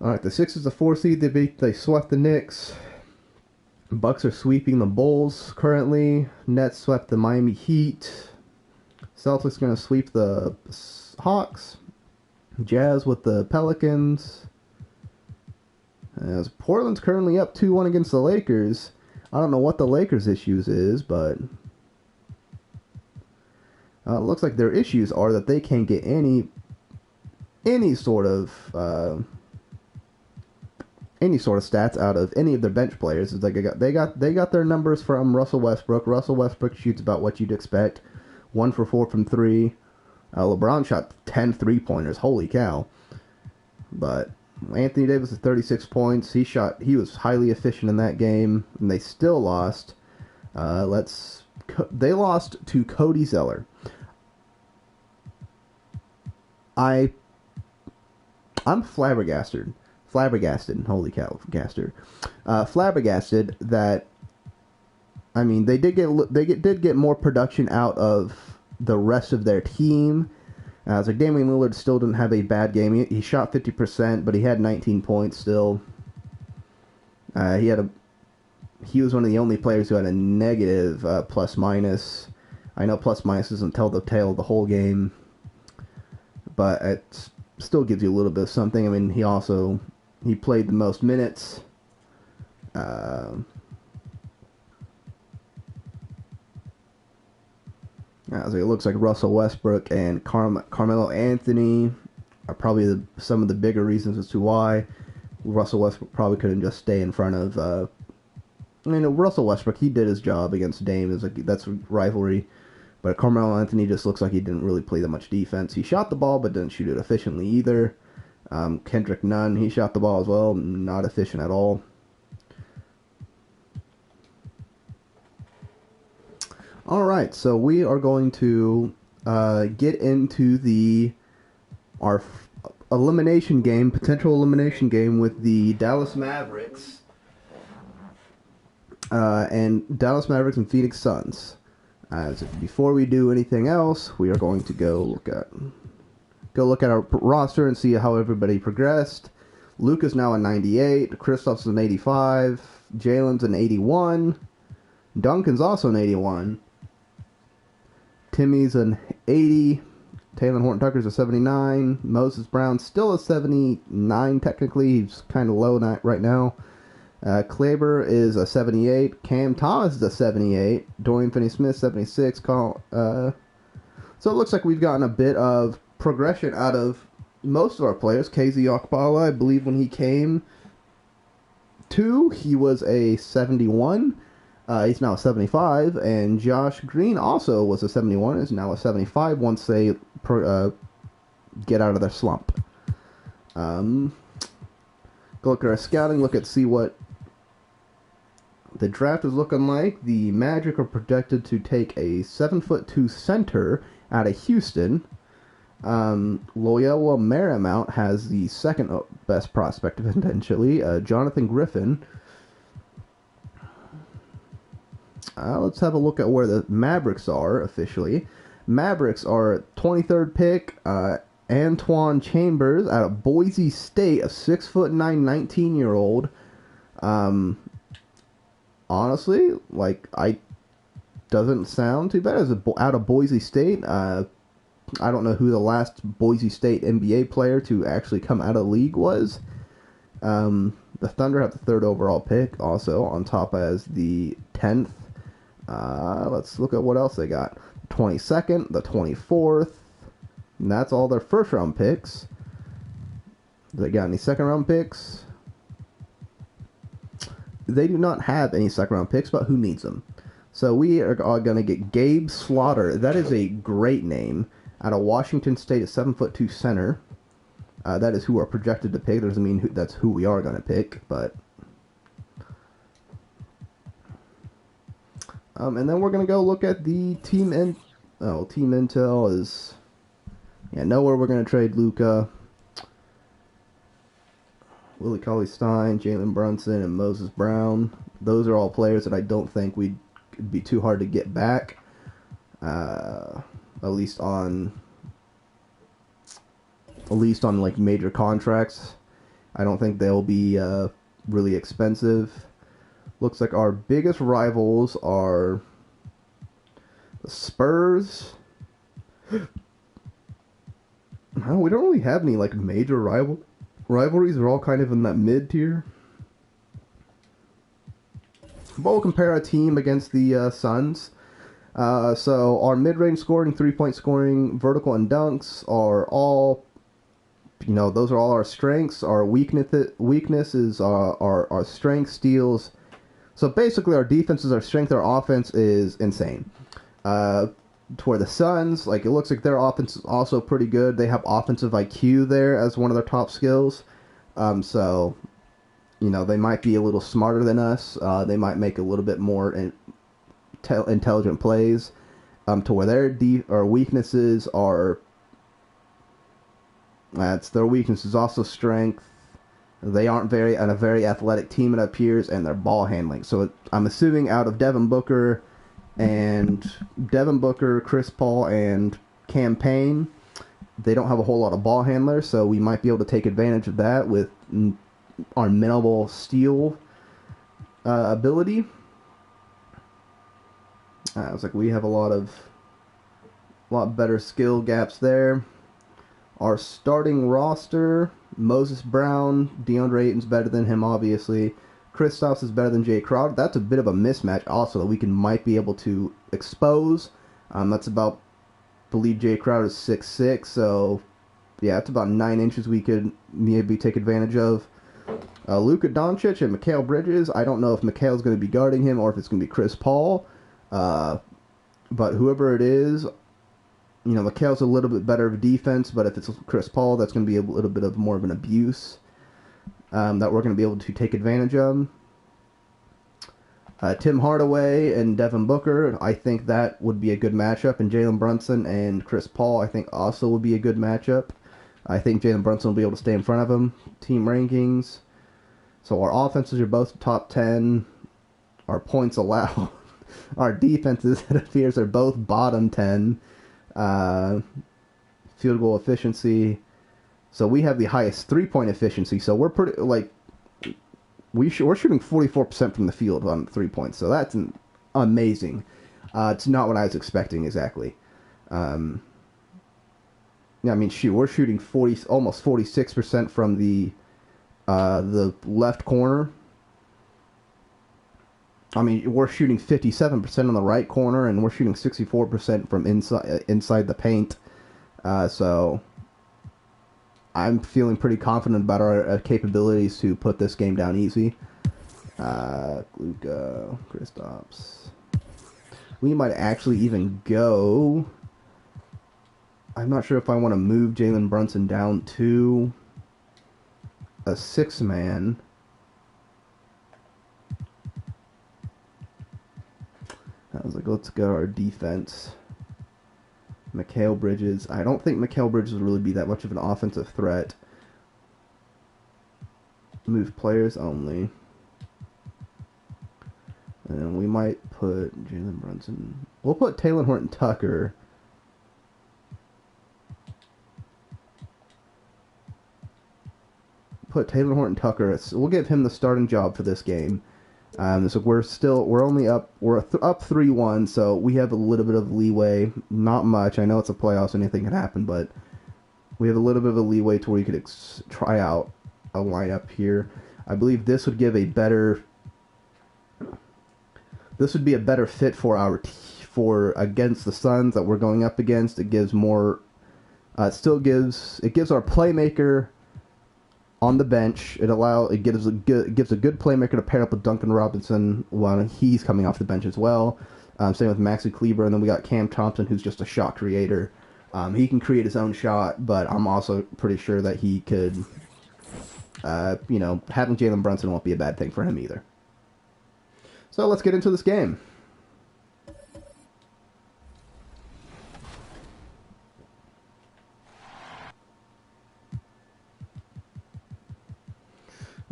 Alright, the Sixers, the 4 seed. They swept the Knicks. Bucks are sweeping the Bulls currently. Nets swept the Miami Heat. Celtics going to sweep the Hawks. Jazz with the Pelicans. As Portland's currently up 2-1 against the Lakers. I don't know what the Lakers' issues is, but it looks like their issues are that they can't get any sort of stats out of any of their bench players. It's like they got their numbers from Russell Westbrook. Russell Westbrook shoots about what you'd expect. 1 for 4 from 3. LeBron shot 10 3-pointers. Holy cow. But Anthony Davis with 36 points. He was highly efficient in that game, and they still lost. They lost to Cody Zeller. I'm flabbergasted. Holy cow, gaster. Flabbergasted that, I mean, they did get more production out of the rest of their team. So Damian Lillard still didn't have a bad game. He shot 50%, but he had 19 points still. He had he was one of the only players who had a negative plus minus. I know plus minus doesn't tell the tale of the whole game, but it still gives you a little bit of something. I mean, he played the most minutes. It looks like Russell Westbrook and Carmelo Anthony are probably some of the bigger reasons as to why Russell Westbrook probably couldn't just stay in front of. Russell Westbrook, he did his job against Dame. That's a rivalry. But Carmelo Anthony just looks like he didn't really play that much defense. He shot the ball, but didn't shoot it efficiently either. Kendrick Nunn, he shot the ball as well, not efficient at all. All right, so we are going to get into our potential elimination game with the Dallas Mavericks and Phoenix Suns. Before we do anything else, we are going to go look at our roster and see how everybody progressed. Luka's now a 98, Kristaps an 85, Jalen's an 81, Duncan's also an 81, Timmy's an 80, Taylor Horton-Tucker's a 79, Moses Brown's still a 79 technically, he's kind of low right now. Kleber is a 78. Cam Thomas is a 78. Dorian Finney-Smith, 76. So it looks like we've gotten a bit of progression out of most of our players. KZ Okpala, I believe when he came to, he was a 71. He's now a 75. And Josh Green also was a 71. Is now a 75 once they get out of their slump. Go look at our scouting. See what the draft is looking like. The Magic are projected to take a 7'2" center out of Houston. Loyola Marymount has the second best prospect potentially, Jonathan Griffin. Let's have a look at where the Mavericks are officially. Mavericks are 23rd pick. Antoine Chambers out of Boise State, a 6'9", 19-year-old. Honestly, doesn't sound too bad. Out of Boise State, I don't know who the last Boise State NBA player to actually come out of the league was. The Thunder have the 3rd overall pick, also on top as the 10th. Let's look at what else they got. 22nd, the 24th, and that's all their first-round picks. Do they got any second-round picks? They do not have any second-round picks, but who needs them? So we are going to get Gabe Slaughter. That is a great name. Out of Washington State, a 7'2" center. That is who we're projected to pick. Doesn't mean that's who we are going to pick, but... and then we're going to go look at the team intel is... nowhere we're going to trade Luka. Willie Cauley-Stein, Jalen Brunson, and Moses Brown. Those are all players that I don't think it'd be too hard to get back. At least on major contracts. I don't think they'll be really expensive. Looks like our biggest rivals are the Spurs. We don't really have any major rivalries. Are all kind of in that mid tier. But we'll compare our team against the Suns. So our mid-range scoring, 3-point scoring, vertical and dunks are all, those are all our strengths. Our weaknesses are our strength, steals. So basically our defense is our strength, our offense is insane. Toward the Suns, it looks like their offense is also pretty good. They have offensive IQ there as one of their top skills. So, they might be a little smarter than us. They might make a little bit more intelligent plays. To where their weaknesses are... their weaknesses also strength. They aren't a very athletic team, it appears, and their ball handling. So I'm assuming out of Devin Booker, Chris Paul, and Cam Payne, they don't have a whole lot of ball handlers, so we might be able to take advantage of that with our minimal steal ability. I was like, we have a lot better skill gaps there. Our starting roster: Moses Brown, DeAndre Ayton's better than him, obviously. Kristaps is better than Jay Crowder. That's a bit of a mismatch, also, that we might be able to expose. That's about, I believe Jay Crowder is 6'6", so yeah, it's about 9 inches we could maybe take advantage of. Luka Doncic and Mikal Bridges. I don't know if Mikal's going to be guarding him or if it's going to be Chris Paul. But whoever it is, Mikal's a little bit better of defense, but if it's Chris Paul, that's going to be a little bit of more of an abuse that we're going to be able to take advantage of. Tim Hardaway and Devin Booker, I think that would be a good matchup. And Jalen Brunson and Chris Paul, I think also would be a good matchup. I think Jalen Brunson will be able to stay in front of him. Team rankings. So our offenses are both top 10. Our points allowed. Our defenses, it appears, are both bottom 10. Field goal efficiency. So we have the highest three-point efficiency. So we're pretty, we're shooting 44% from the field on 3 points. So that's amazing. It's not what I was expecting exactly. Yeah, I mean, we're shooting almost 46% from the left corner. I mean, we're shooting 57% on the right corner, and we're shooting 64% from inside the paint. So I'm feeling pretty confident about our capabilities to put this game down easy. Luka, Kristaps. We might actually even go. I'm not sure if I want to move Jalen Brunson down to a 6-man. I was like, let's go our defense. Mikal Bridges. I don't think Mikal Bridges will really be that much of an offensive threat. Move players only. And we might put Jalen Brunson. We'll put Taylor Horton Tucker. Put Taylor Horton Tucker. We'll give him the starting job for this game. So we're up 3-1, so we have a little bit of leeway. Not much. I know it's a playoffs, anything can happen, but we have a little bit of a leeway to where you could try out a lineup here. I believe this would give a better. This would be a better fit for against the Suns that we're going up against. It gives more. It gives our playmaker on the bench. It gives a good playmaker to pair up with Duncan Robinson when he's coming off the bench as well. Same with Maxi Kleber, and then we got Cam Thompson, who's just a shot creator. He can create his own shot, but I'm also pretty sure that he could, having Jalen Brunson won't be a bad thing for him either. So let's get into this game.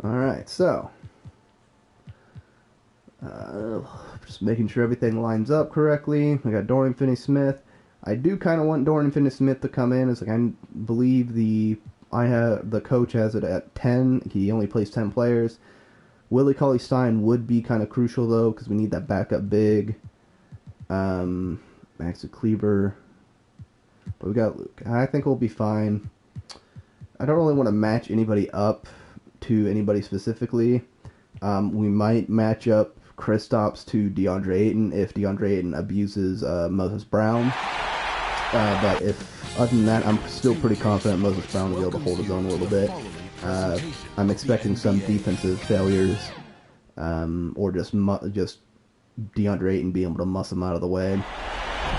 Alright, so just making sure everything lines up correctly. We got Dorian Finney-Smith. I do kind of want Dorian Finney-Smith to come in. I believe the coach has it at 10. He only plays 10 players. Willie Cauley-Stein would be kind of crucial though, because we need that backup big. Maxi Kleber. But we got Luke. I think we'll be fine. I don't really want to match anybody up to anybody specifically. We might match up Kristaps to DeAndre Ayton if DeAndre Ayton abuses Moses Brown. But if other than that, I'm still pretty confident Moses Brown will be able to hold his own a little bit. I'm expecting some defensive failures, or just DeAndre Ayton being able to muss him out of the way.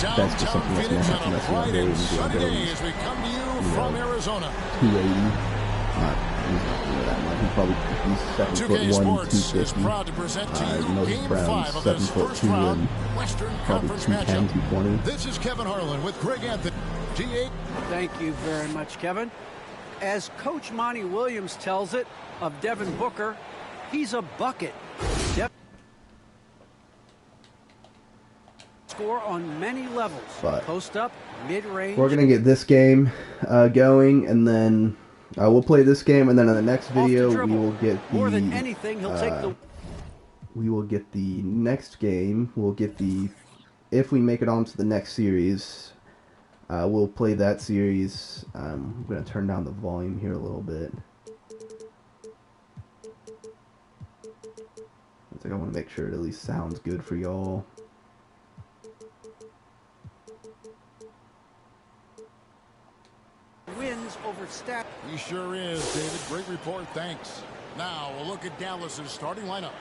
That's just something that's going to happen. That's DeAndre Ayton. As we come to you from Arizona. 280. He's 7'1", 250. Moses Brown, 7'2", and probably 210, 220. This is Kevin Harlan with Greg Anthony. Thank you very much, Kevin. As Coach Monty Williams tells it of Devin Booker, he's a bucket. Score on many levels. But post up, mid-range. We're gonna get this game going, and then we'll play this game, and then in the next video we will get the more than anything, he'll take the we will get the next game. We'll get the, if we make it on to the next series, we'll play that series. I'm going to turn down the volume here a little bit. I want to make sure it at least sounds good for y'all. Wins over stat. He sure is, David. Great report. Thanks. Now we'll look at Dallas's starting lineup.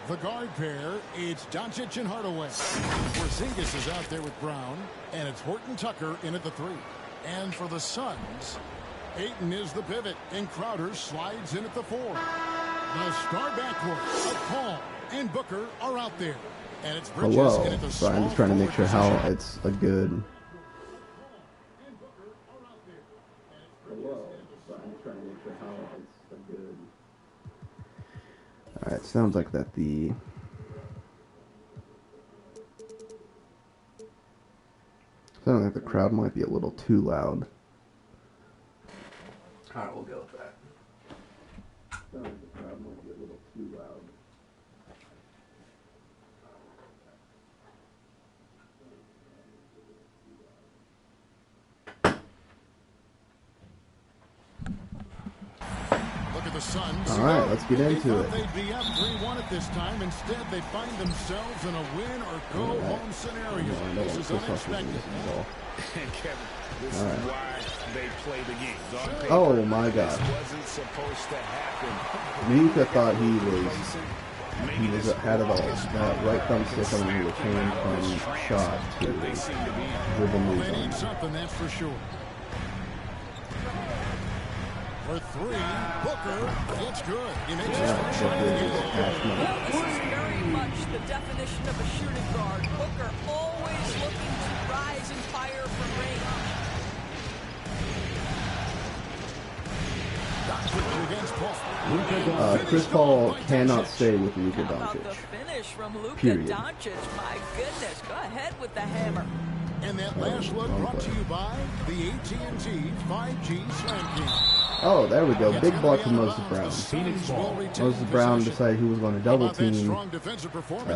The guard pair, it's Doncic and Hardaway. Porzingis is out there with Brown, and it's Horton Tucker in at the 3. And for the Suns, Ayton is the pivot, and Crowder slides in at the 4. The star backcourt of Paul and Booker are out there. And it's Bridges in at the Sorry, I'm just trying to make sure how it's a good... Alright, sounds like that the... Sounds like the crowd might be a little too loud. Alright, we'll go with that. Sounds like the crowd might be a little too loud. The Suns. All right, let's get into it. They'd be up 3-1 at this time. Instead, they find themselves in a win or go home scenario. This is unexpected. Kevin, this is why they play the game. Oh my God! Wasn't supposed to happen. Luka thought he was ahead of all that right thumb stick on the came from shot to dribble move. They need something, that's for sure. For 3, Booker, it's good. He makes his first shot of the game. Well, this is very much the definition of a shooting guard. Booker always looking to rise and fire from range. Chris Paul cannot stay with Luka How about the Doncic. finish from Luka Period. Doncic? My goodness, go ahead with the hammer. And that last look brought to you by the AT&T 5G Slam King. Oh, there we go. Big block from Moses Brown. Moses Brown decided he was going to double team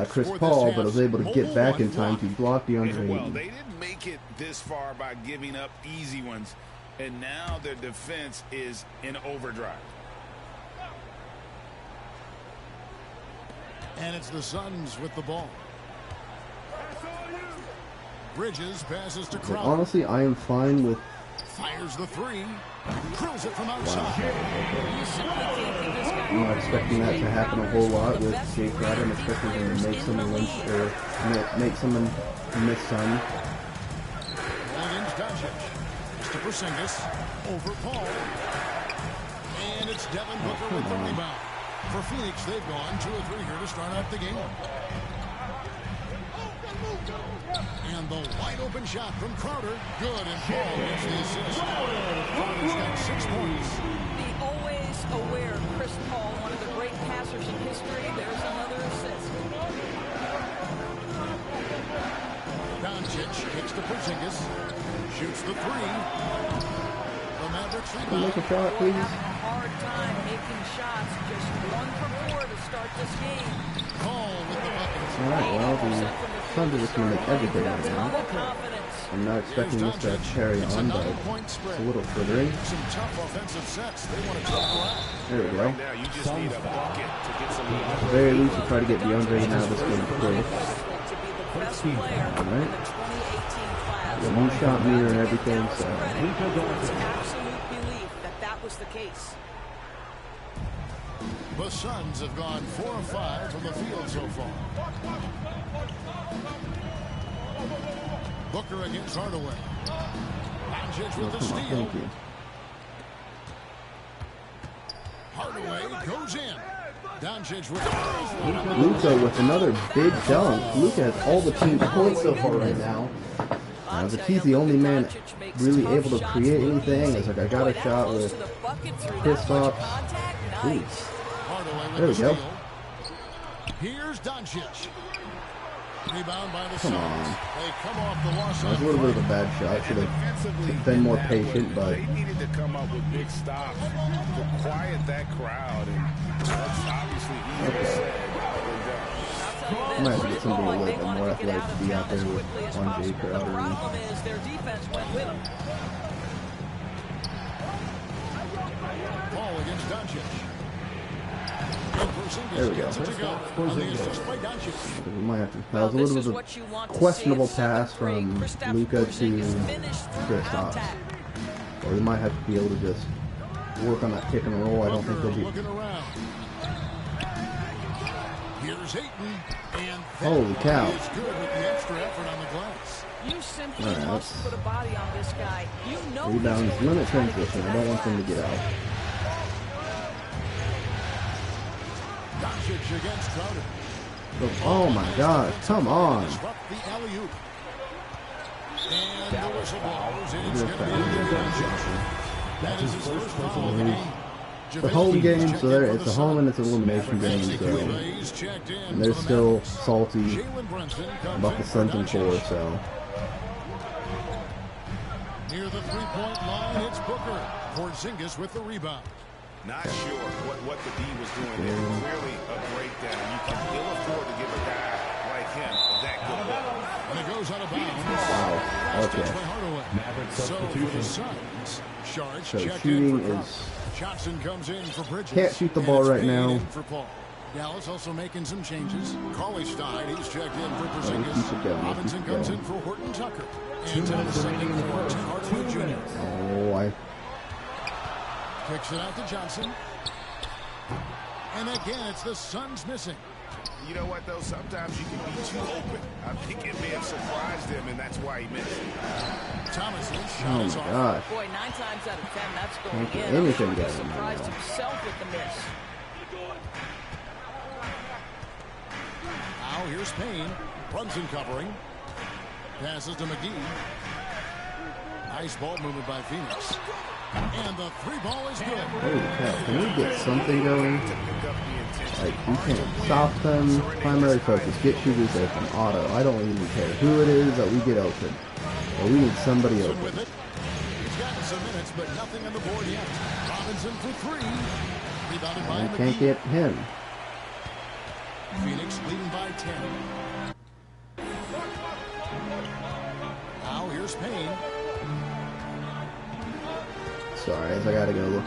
Chris Paul, but was able to get back in time to block DeAndre Well, Ayton. they didn't make it this far by giving up easy ones, and now their defense is in overdrive. And it's the Suns with the ball. Bridges passes to Crowder. Honestly, I am fine with... Fires the 3. Drills it from outside. I'm not expecting that to happen a whole lot with Jay Crowder. I'm expecting him to make someone miss some. Against Doncic. To Porzingis. Over Paul. And it's Devin Booker with the rebound. For Phoenix, they've gone 2 or 3 here to start out the game. And the wide open shot from Crowder. Good, and Paul gets the assist. Crowder's got 6 points. The always aware Chris Paul, one of the great passers in history. There's another assist. Doncic kicks to Porzingis. Shoots the 3. The Mavericks Make rebound. a shot, please. Having a hard time making shots. Just 1 for 4 to start this game. Paul with the bucket. Alright, well, the Suns are just going to make everything right now. I'm not expecting this to carry on, but it's a little frittering. Some tough offensive sets. They want to take around. There we go. Now you just need a bucket to get some At the very least, we'll try to get DeAndre Ayton out of this game quick. To be the best player in the 2018 class. The new shot meter and everything, so... It's absolute belief that that was the case. The Suns have gone 4 of 5 from the field so far. Booker against Hardaway. Doncic with the steal. Thank you. Hardaway goes in. Doncic with Luka with another big dunk. Luka has all the team points so far right now. But he's the only man really able to create anything. It's like I got a shot with Kristaps. Hardaway There we with the go. steal. Here's Doncic. Rebound by the Come Suns. on. They come off the loss. That was a little bit of a bad shot. Should have been more patient, but they needed to come up with big stops to quiet that crowd, and that's obviously easier said than done. this. Might have to get somebody a Like little they bit want more to get athletic out to of be town out there as with quickly as on Jake possible. or The Outer problem is their defense went with them. Ball against Doncic. There we go. On the assist by Doncic. We might have to. That Well, was a this little is bit of what you want a to questionable see. At pass 7-3, from Kristaps Luka to Porzingis finished through Kristaps. contact. Or we might have to be able to just work on that pick and roll. I don't think they'll be. Looking around. Here's Ayton, and Holy cow. is good with the extra effort on the glass. You simply All right, must put a body on this guy. You know Rebounds, he's going limit to try to get transition. to I that don't want them to glass. get out. Doncic against Crowder. Oh my God! Come on! Disrupt the alley-oop. And the whistle blows. It's Good going to be foul. that is his first foul of the game. It's a home game, so there, it's a home and it's an elimination game, so and they're still salty about the Suns and 4, so. Near the three-point line, it's Booker. Porzingis with the rebound. Not sure what the D was doing there. Clearly a breakdown. You can ill afford to give a guy like him that good ball. And it goes out of bounds. Wow. Okay. By Hardaway. Mavericks So for the substitution. Suns, Sharks So checked shooting in for is. Johnson comes in for Bridges. Can't shoot the And ball it's right Payne now. in for Paul. Dallas also making some changes. Cauley Stein, he's checked in for keep it Porzingis. going, Robinson keep it comes going. in for Horton Tucker. 2 And minutes Thomas remaining in the for first. Tim 2 Hardaway Jr. minutes. Oh, I. Kicks it out to Johnson. And again, it's the Suns missing. You know what, though? Sometimes you can be too open. I think it may have surprised him, and that's why he missed it. Thomas's Oh shot my is off. gosh. Boy, 9 times out of 10, that's going Can't get in. I'm anything sure he going surprised now. himself with the miss. Now here's Payne. Brunson covering. Passes to McGee. Nice ball movement by Phoenix. And the three ball is good. Holy cow. Can we get something going? Like, we can't stop them. Primary focus. Get shooters open. Auto. I don't even care who it is that we get open. But we need somebody Robinson open. with it. He's gotten some minutes, but nothing on the board yet. Robinson for three. Rebounded by We can't McGee. get him. Phoenix leading by 10. Now here's Payne. Sorry, as I gotta go look.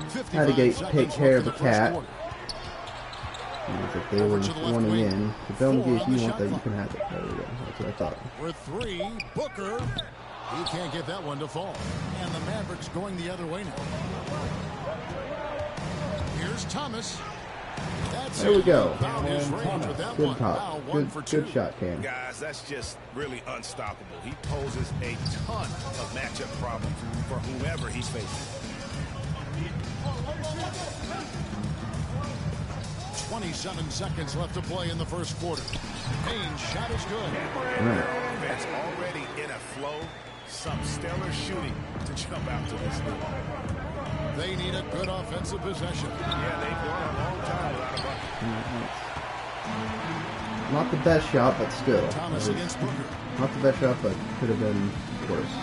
55 Had to seconds take care of left the in first cat. quarter. If they were wanting in, but don't get if you want that, you can have it. There we go. That's what I thought. For three, Booker. He can't get that one to fall. And the Mavericks going the other way now. Here's Thomas. That's There we it. go. Found his range with that Good one. Now top. 1 for 2. Good shot, Cam. Guys, that's just really unstoppable. He poses a ton of matchup problems for whomever he's facing. 27 seconds left to play in the first quarter. Payne's shot is good. Right. Offense already in a flow. Some stellar shooting to jump out to this lead. They need a good offensive possession. Yeah, they've gone a long time without a bucket. Not the best shot, but still. Thomas against Booker. Not the best shot, but could have been worse.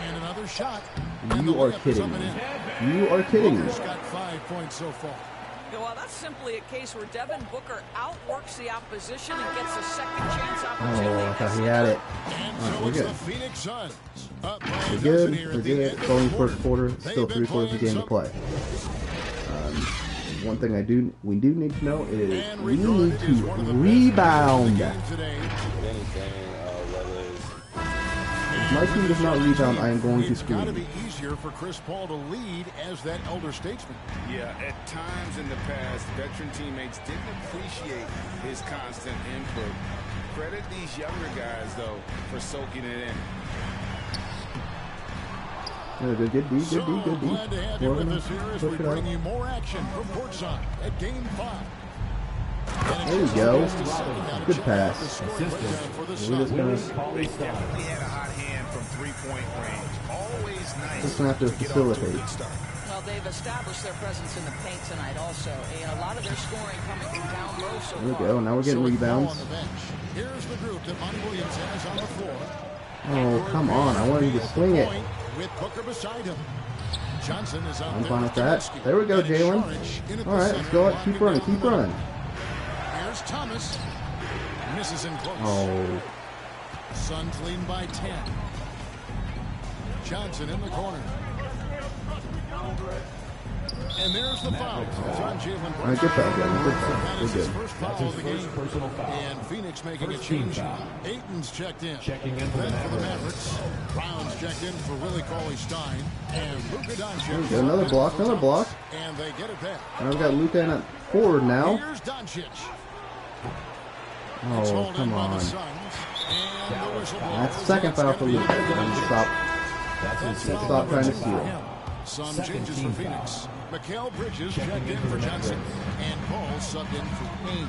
And another shot. You are kidding me. You are kidding me. Booker's got 5 points so far. Yeah, well, that's simply a case where Devin Booker outworks the opposition and gets a second chance opportunity. Oh, I thought he had it. And Alright, so we're it's good. the Phoenix Suns. Up by a We're dozen good. here We're at the good. end of Going the first quarter. They've Still been 3/4 of the playing game to play. One thing we do need to know is And we regarded need as to one of the best rebound. players in the game today. If my team does not rebound, I am going to It's got to scream. be easier for Chris Paul to lead as that elder statesman. Yeah, at times in the past, veteran teammates didn't appreciate his constant input. Credit these younger guys, though, for soaking it in. Yeah, good D, good So D, good D. glad to have you We're with gonna us here as we push it out. bring you more action from courtside at Game 5. There you go. Good pass. We're We're just gonna They definitely had a hot hand from three-point range. Always nice. Just gonna have to get off to a facilitate. good start. Well, they've established their presence in the paint tonight also. And a lot of their scoring coming from down low so There we far. go. Now we're getting So with Paul rebounds. on the bench, here's the group that Monty Williams has on the floor. Oh, come on. I wanted you to swing it. Point with Booker beside him. Johnson is out I'm there fine with that. Kaminsky. There we go, And it's Jalen. Saric in at the All right, let's center, go. blocking Keep running. down Keep the running. Here's Thomas. Misses in close. Oh, Suns lead by 10. Johnson in the corner. And there's the foul. It's on Jalen all right, good foul, Jalen. Good That foul. is We're his good. first foul of the game. And Phoenix making a change. Aiton's checked in. Then for the Mavericks. Brown's checked in for Willie Cauley-Stein. And Luka Doncic. Get another block. Another block. And they get it back. And I've got Luka in at forward now. Here's Doncic. Oh, come on. That's That's the second foul for Luka. Stop trying to steal. Some changes for Phoenix. Mikal Bridges checked in for Johnson. And Paul subbed in for Payne.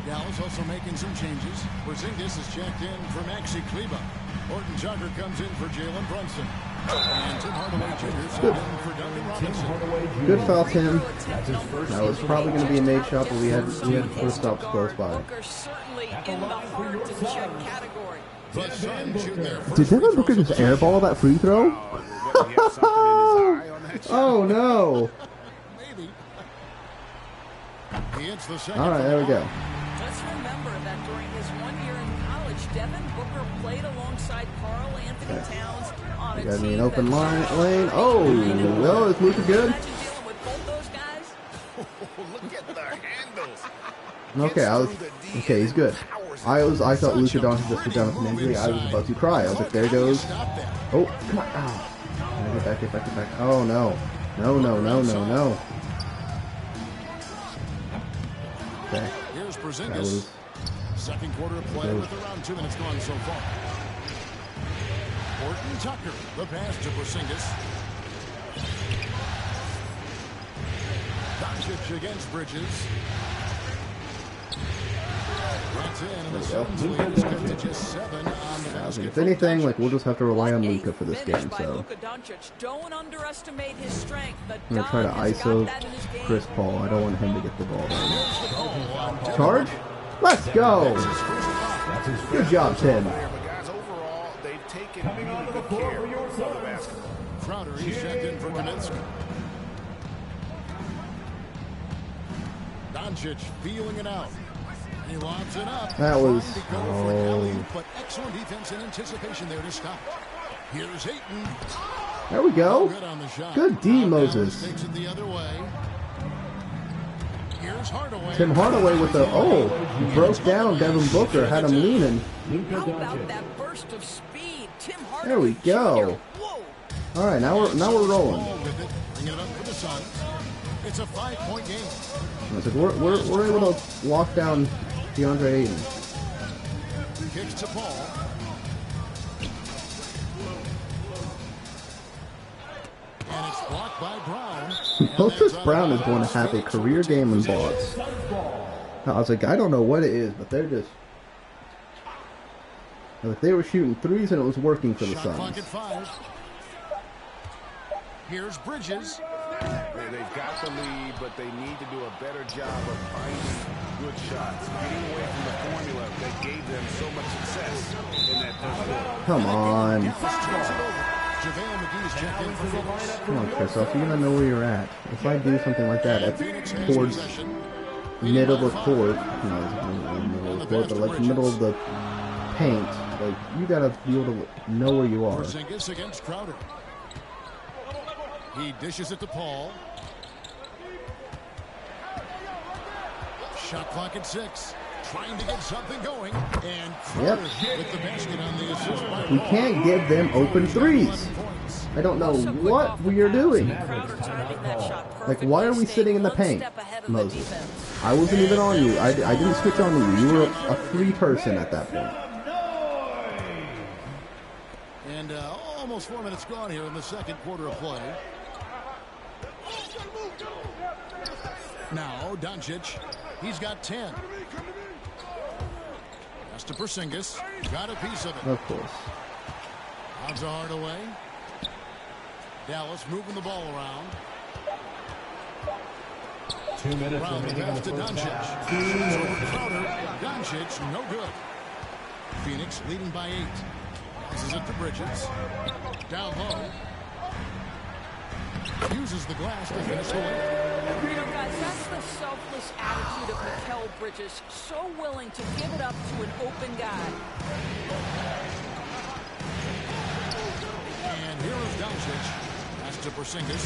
Dallas also making some changes. Porzingis is checked in for Maxi Kleba. Horton Tucker comes in for Jalen Brunson. And Tim Hardaway Jr. subbed in for Duncan Robinson. Good foul, Tim. That was probably going to be a made shot, but we had first stops close by. Booker certainly in the hard to check category. The Suns shoot their first Did Devin free Booker throws just of the airball that free throw? What, he have something in his eye on that shot? Oh no! Maybe. He hits the second. All right, there we go. Let's remember that during his 1 year in college, Devin Booker played alongside Karl Anthony Towns on a Got team me an open that lane. Oh, well, is Luka good? Imagine dealing with both those guys. Look at the handles. Okay, okay, he's good. I thought Luka Doncic just got done with an injury. I was about to cry. I was like, there goes. Oh, come on. Oh. Get back. Oh, no. No. Okay. Here's That Porzingis. was... Second quarter of play with around 2 minutes gone so far. Horton Tucker, the pass to Porzingis. Doncic against Bridges. That's in, and the Suns lead is cut to just 7 on the basket. If anything, like, we'll just have to rely on Luka for this Finish game, by so... Luka Doncic. Don't underestimate his strength. The I'm going to try to Don has ISO got that in his game. Chris Paul. I don't want him to get the ball right. Charge? Let's go! Good job, Tim. But guys, overall, they've taken really good care of the basketball. Crowder, he's checked in for Kaminsky. Doncic feeling it out. He lobs it up. That was... Trying to go for an alley-oop, but excellent defense and anticipation there to stop. Here's Ayton. There we go. Good on the shot. Good D, Now Moses. Dallas takes it the other way. Here's Hardaway. Tim Hardaway with the... Oh, he broke down Devin Booker. Had him leaning. How about that burst of speed? Tim Hardaway There we go. Jr. Whoa. All right, now we're rolling. Ball with it. Bringing it up for the Suns. It's a 5-point game. It's like we're able to lock down DeAndre Ayton. Kicks to Paul. And it's blocked by Brown. Moses Brown is going to have a career game in blocks. I was like, I don't know what it is, but they're just... Like, they were shooting threes and it was working for the Shot clock Suns. at 5. Here's Bridges. They've got the lead, but they need to do a better job of finding good shots, getting away from the formula that gave them so much success in that first quarter. Come on. JaVale McGee's checked in for Phoenix. Come on, Christoph. You gotta know where you're at. If I do something like that at Phoenix has towards possession. middle of the court, middle of the court, but like middle of the paint, like you gotta be able to know where you are. Porzingis against Crowder. He dishes it to Paul. Shot clock at 6. Trying to get something going. And Crowder with the basket on the assist by We Paul. can't give them open threes. 11 points. I don't know what we are doing. Crowder timing that shot Like, perfectly, why are we staying sitting in the one paint, step ahead of the Moses? defense. I wasn't even on you. I didn't switch on you. You were a free person at that point. And almost 4 minutes gone here in the second quarter of play. Now, Doncic. He's got 10. Pass to Porzingis. Got a piece of it. Of course. Odds are Hardaway. Dallas moving the ball around. 2 minutes Brown remaining in pass the to first Doncic. half. Shoots over Crowder. Doncic, no good. Phoenix leading by 8. Passes it to Bridges. Down low. Uses the glass to finish the layup. You know, guys, that's the selfless attitude of Mikal Bridges. So willing to give it up to an open guy. And here is Doncic. Pass to Porzingis.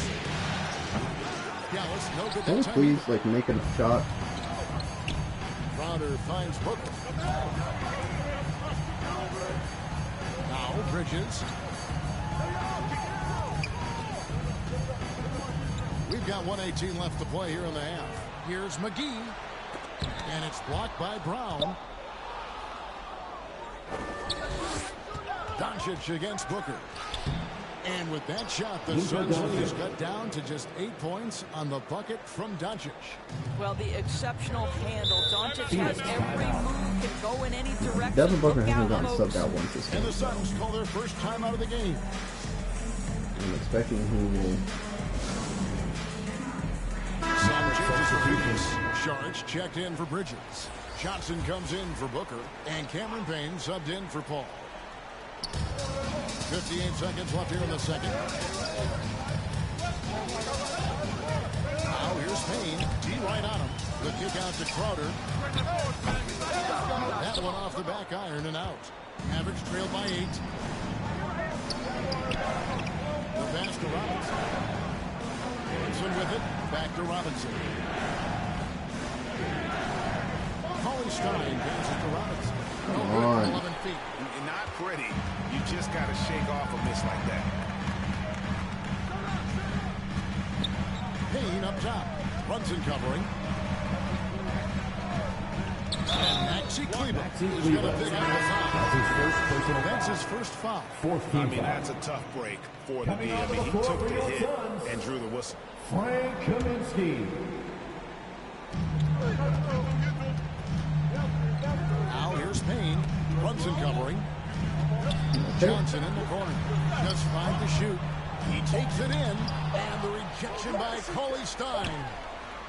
Dallas, no good Can we that time. please, like, make a shot? Crowder finds Booker. Now Bridges. We've got 1:18 left to play here in the half. Here's McGee. And it's blocked by Brown. Doncic against Booker. And with that shot, the Suns lead is cut down to just 8 points on the bucket from Doncic. Well, the exceptional handle. Doncic has every move, can go in any direction. Devin Booker Look hasn't out, gotten folks. subbed out once this And game. the Suns call their first time out of the game. I'm expecting he will. Some changes for Bridges. Sharge checked in for Bridges. Johnson comes in for Booker. And Cameron Payne subbed in for Paul. 58 seconds left here in the second. Now here's Payne. D right on him. The kick out to Crowder. That one off the back iron and out. Mavericks trailed by 8. The pass to Robinson. Robinson with it. Back to Robinson. Paulie Stein passes to Robinson. Come on. 11 feet. Not pretty. You just got to shake off a miss like that. Payne up top. Brunson covering. And Maxi Kleber is going to pick up the foul. That's his first foul. I mean, that's a tough break for the D. I mean, he took the hit and drew the whistle. Frank Kaminsky. Now here's Payne. Brunson covering. Johnson in the corner. Just 5 to shoot. He takes it in. And the rejection by Paulie Stein.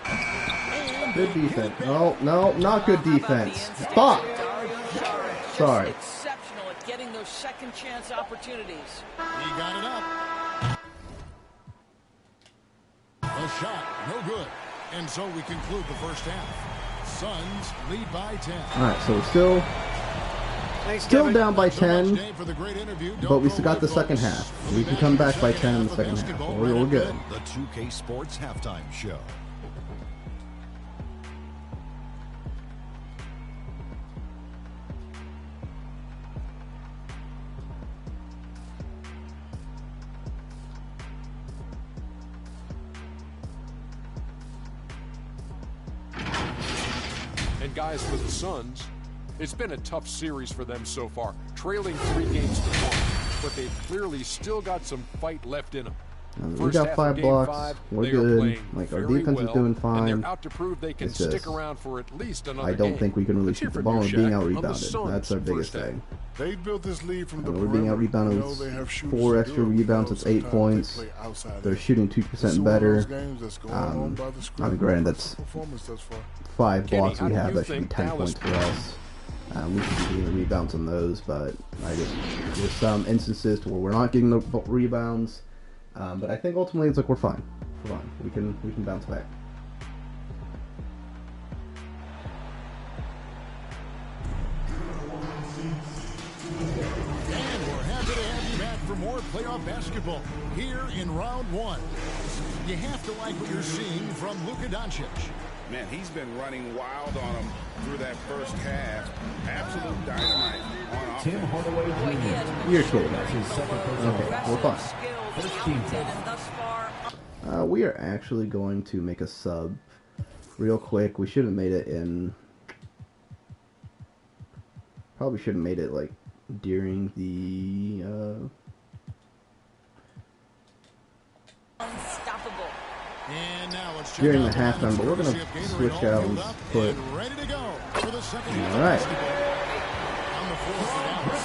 And Good they defense. get it No, no, not good defense. Fuck. Sorry. Exceptional at getting those second chance opportunities. He got it up. A shot, no good. And so we conclude the first half. Suns lead by 10. All right, so we're Thanks, still Kevin. down by So much, 10, Dave, for the great interview. Don't but we go still got the away, second folks. half. We'll We be can back come in back the by second 10 in half the of second half. basketball We're right good. after The 2K Sports Halftime Show. And guys, for the Suns, it's been a tough series for them so far, trailing 3 games to 1, but they've clearly still got some fight left in them. We First got half 5 of Game blocks. 5, We're they are good. playing Like, our very defense is well, doing and fine. they're out to prove they can It's stick just, around for at least another I don't game. think we can really Let's hear shoot the from ball you, and being Shaq, out on the rebounded. Suns' That's our biggest first half. thing. They built this lead from the We're being out perimeter. You know, rebounded. they have shooters 4 to extra do it. rebounds. It's 8 Sometimes points. they play outside They're in. shooting It's 2% one of better. those games that's going on by the script. I mean, granted, that's Performance thus far. 5 Kenny, blocks how we do have. you That should be think 10 Dallas points for us. We should be getting the rebounds on those, but there's some instances to where we're not getting the rebounds. But I think ultimately it's like we're fine. We're fine. We can bounce back. And we're happy to have you back for more playoff basketball here in round 1. You have to like what you're seeing from Luka Doncic. Man, he's been running wild on him through that first half. Absolute dynamite on offense. Tim Hardaway Boy, he has Jr. been You're showing kidding. His second those personal. Okay, we're fine. skills, First team talented, foul. and thus far We are actually going to make a sub real quick. We should have made it in... Probably should have made it like during the... unstoppable. And now let's check During out the halftime, but we're gonna courtesy of Gatorade, switch all out filled and up put- and ready to go for the second half All of right. basketball. On the floor for Dallas.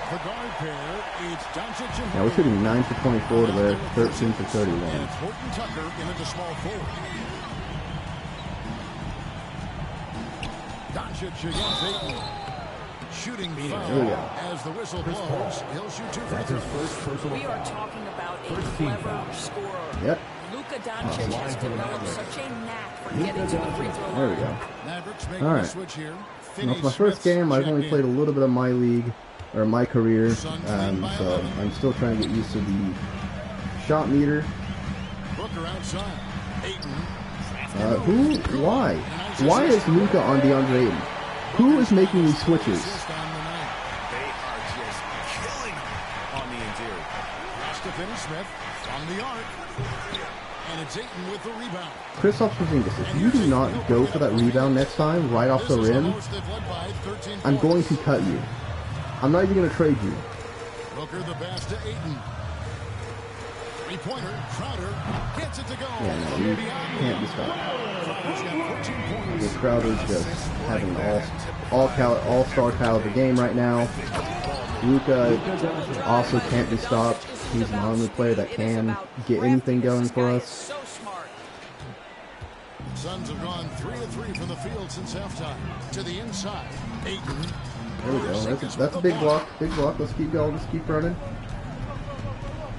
The guard pair, it's Doncic and Now we're shooting 9 for 24 to their They're 13 for And 31. it's Horton Tucker into the small forward. Doncic against Ayton. Shooting There we foul go. as the whistle blows. He'll shoot 2 free throws. We are talking about a clever scorer. Yep. Luka Doncic has developed such a knack for getting to the free throw There we line. go. Mavericks making All right. a switch here. Well, it's my first game. I've only played a little bit of my league, or my career, so I'm still trying to get used to the shot meter. Booker outside. Ayton. Why? Why is Luka on DeAndre Ayton? Who is making these switches? Assist on the night. They are just killing him on the interior. Pass to Finney-Smith from the arc. And it's Ayton with the rebound. Kristaps Porzingis, if you do not go for that rebound next time, right off the This is the rim, most they've led by 13 I'm points. going to cut you. I'm not even going to trade you. Booker the pass to Ayton. Three-pointer. Crowder gets it to go. Yeah, no, you can't be stopped. Crowder's got 14 points. The Crowder's just having an all-star caliber game right now. Luka also can't be stopped. He's the only player that can get anything going for us. So smart. Suns have gone 3 of 3 from the field since halftime. To the inside. Ayton. There we go. That's a big block. Big block. Let's keep going. Let's keep running.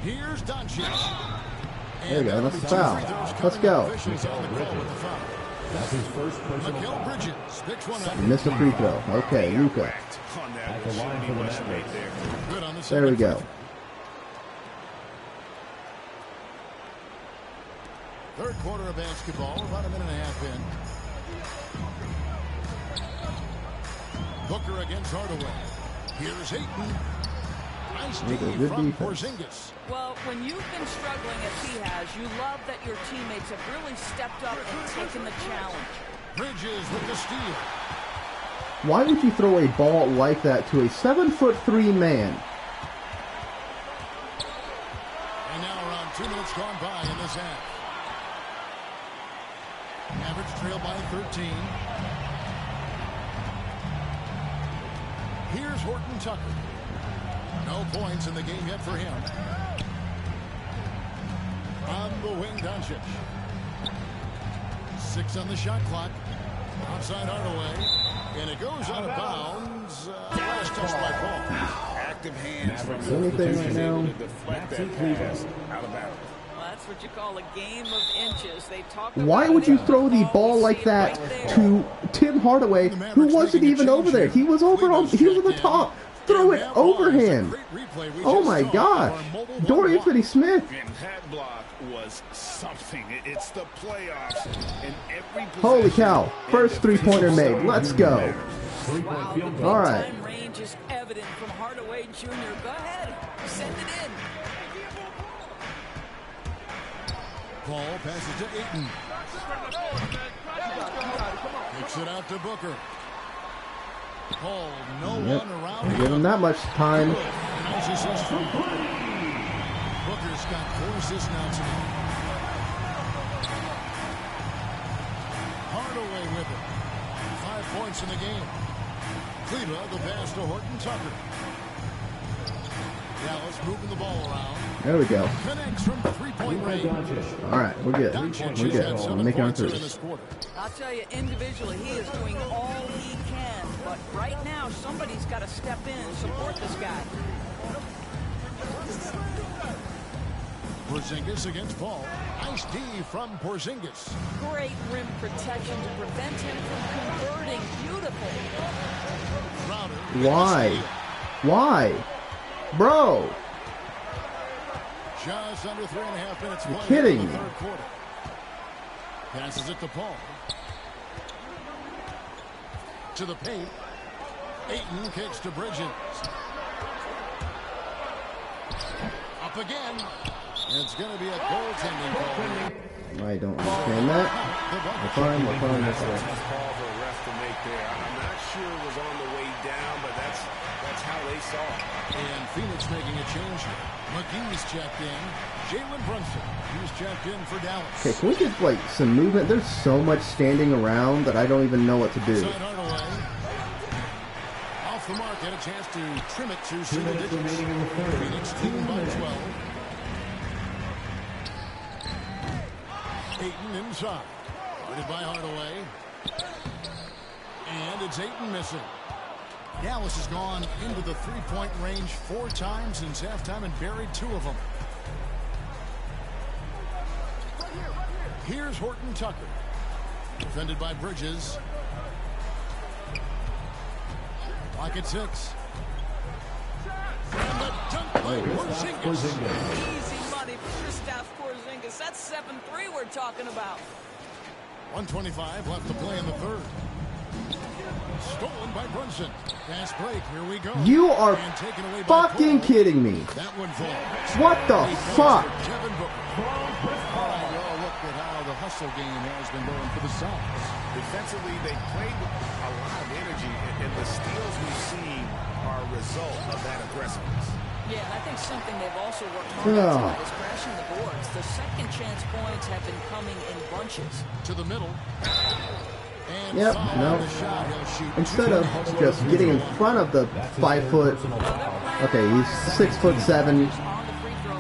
Here's Doncic. There we go. That's a foul. Let's go. Officials on the call with the foul. That's his first personal Mikal Bridges picks one up. Missed a free throw. Okay, Luka. On that at the line for the Mavericks. Good on the There we second go. free throw. Third quarter of basketball, about a minute and a half in. Booker against Hardaway. Here's Ayton. Nice D Good from defense. Porzingis. Well, when you've been struggling as he has, you love that your teammates have really stepped up and taken the challenge. Bridges with the steal. Why would you throw a ball like that to a 7'3" man? And now around 2 minutes gone by in this half. Mavericks trail by 13. Here's Horton Tucker. No points in the game yet for him. On the wing, Doncic. 6 on the shot clock. Outside Hardaway. And it goes out of bounds. Last touch by Paul. Active hands from Is there anything right now? to deflect that pass out of bounds. Well, that's what you call a game of inches. They talk Why about would you it. throw the ball like that to Tim Hardaway, who wasn't even over there? He was over on. He was on the top. Throw it overhand. Oh my gosh, Dorian Finney-Smith. And that block was something. It's the playoffs. And every Holy possession cow! First three-pointer made. Let's go. Wow, the All right. big-time range is evident from Hardaway Jr. Go ahead, send it in. Paul passes to Ayton. Kicks it out to Booker. Paul, no Yep. one around Give him that much time. Nice assist from Booker. Booker's got 4 assists now tonight. Hardaway with it. 5 points in the game. Cleva, the pass to Horton Tucker. Dallas moving the ball around. There we go. Connects from 3-point range. All right, we're good. Doncic We're has had good. 7 We're making our points here in threes. this quarter. I'll tell you, individually, he is doing all he can. But right now, somebody's got to step in and support this guy. Porzingis against Paul. Nice D from Porzingis. Great rim protection to prevent him from converting. Beautiful. Crowder. Why? Why? Bro. Just under 3.5 minutes. You're played kidding in the me. third quarter. Passes it to Paul. To the paint. Ayton kicks to Bridges. Up again. It's going to be a goaltending call. I don't understand that. We're fine. We're fine. That's a tough call for the ref to make there. I'm not sure it was on the way down, but that's how they saw it. And Phoenix making a change here. McGee's checked in. Jalen Brunson, he's checked in for Dallas. Okay, can we get like some movement? There's so much standing around that I don't even know what to do. Inside Hardaway. Off the mark, had a chance to trim it to single digits. Phoenix leading by 12. Ayton inside. Guarded by Hardaway. And it's Ayton missing. Dallas has gone into the three-point range 4 times since halftime and buried 2 of them. Here's Horton Tucker. Defended by Bridges. Clock at 6. And the dunk by Porzingis. Easy money for Kristaps Porzingis. That's 7-3 we're talking about. 1:25 left to play in the third. Stolen by Brunson. Fast break. Here we go. You are And taken away by fucking Cole. kidding me. That one falls. What the fuck? Devin Booker. All right, well, look at how the hustle game has been going for the Suns. Defensively, they played with a lot of energy, and the steals we've seen are a result of that aggressiveness. Yeah, and I think something they've also worked hard on tonight is crashing the boards. The second chance points have been coming in bunches. To the middle. And Yep, foul no. on the shot. He'll shoot Instead 2. of just getting in front of the 5 foot, okay, he's 6'7"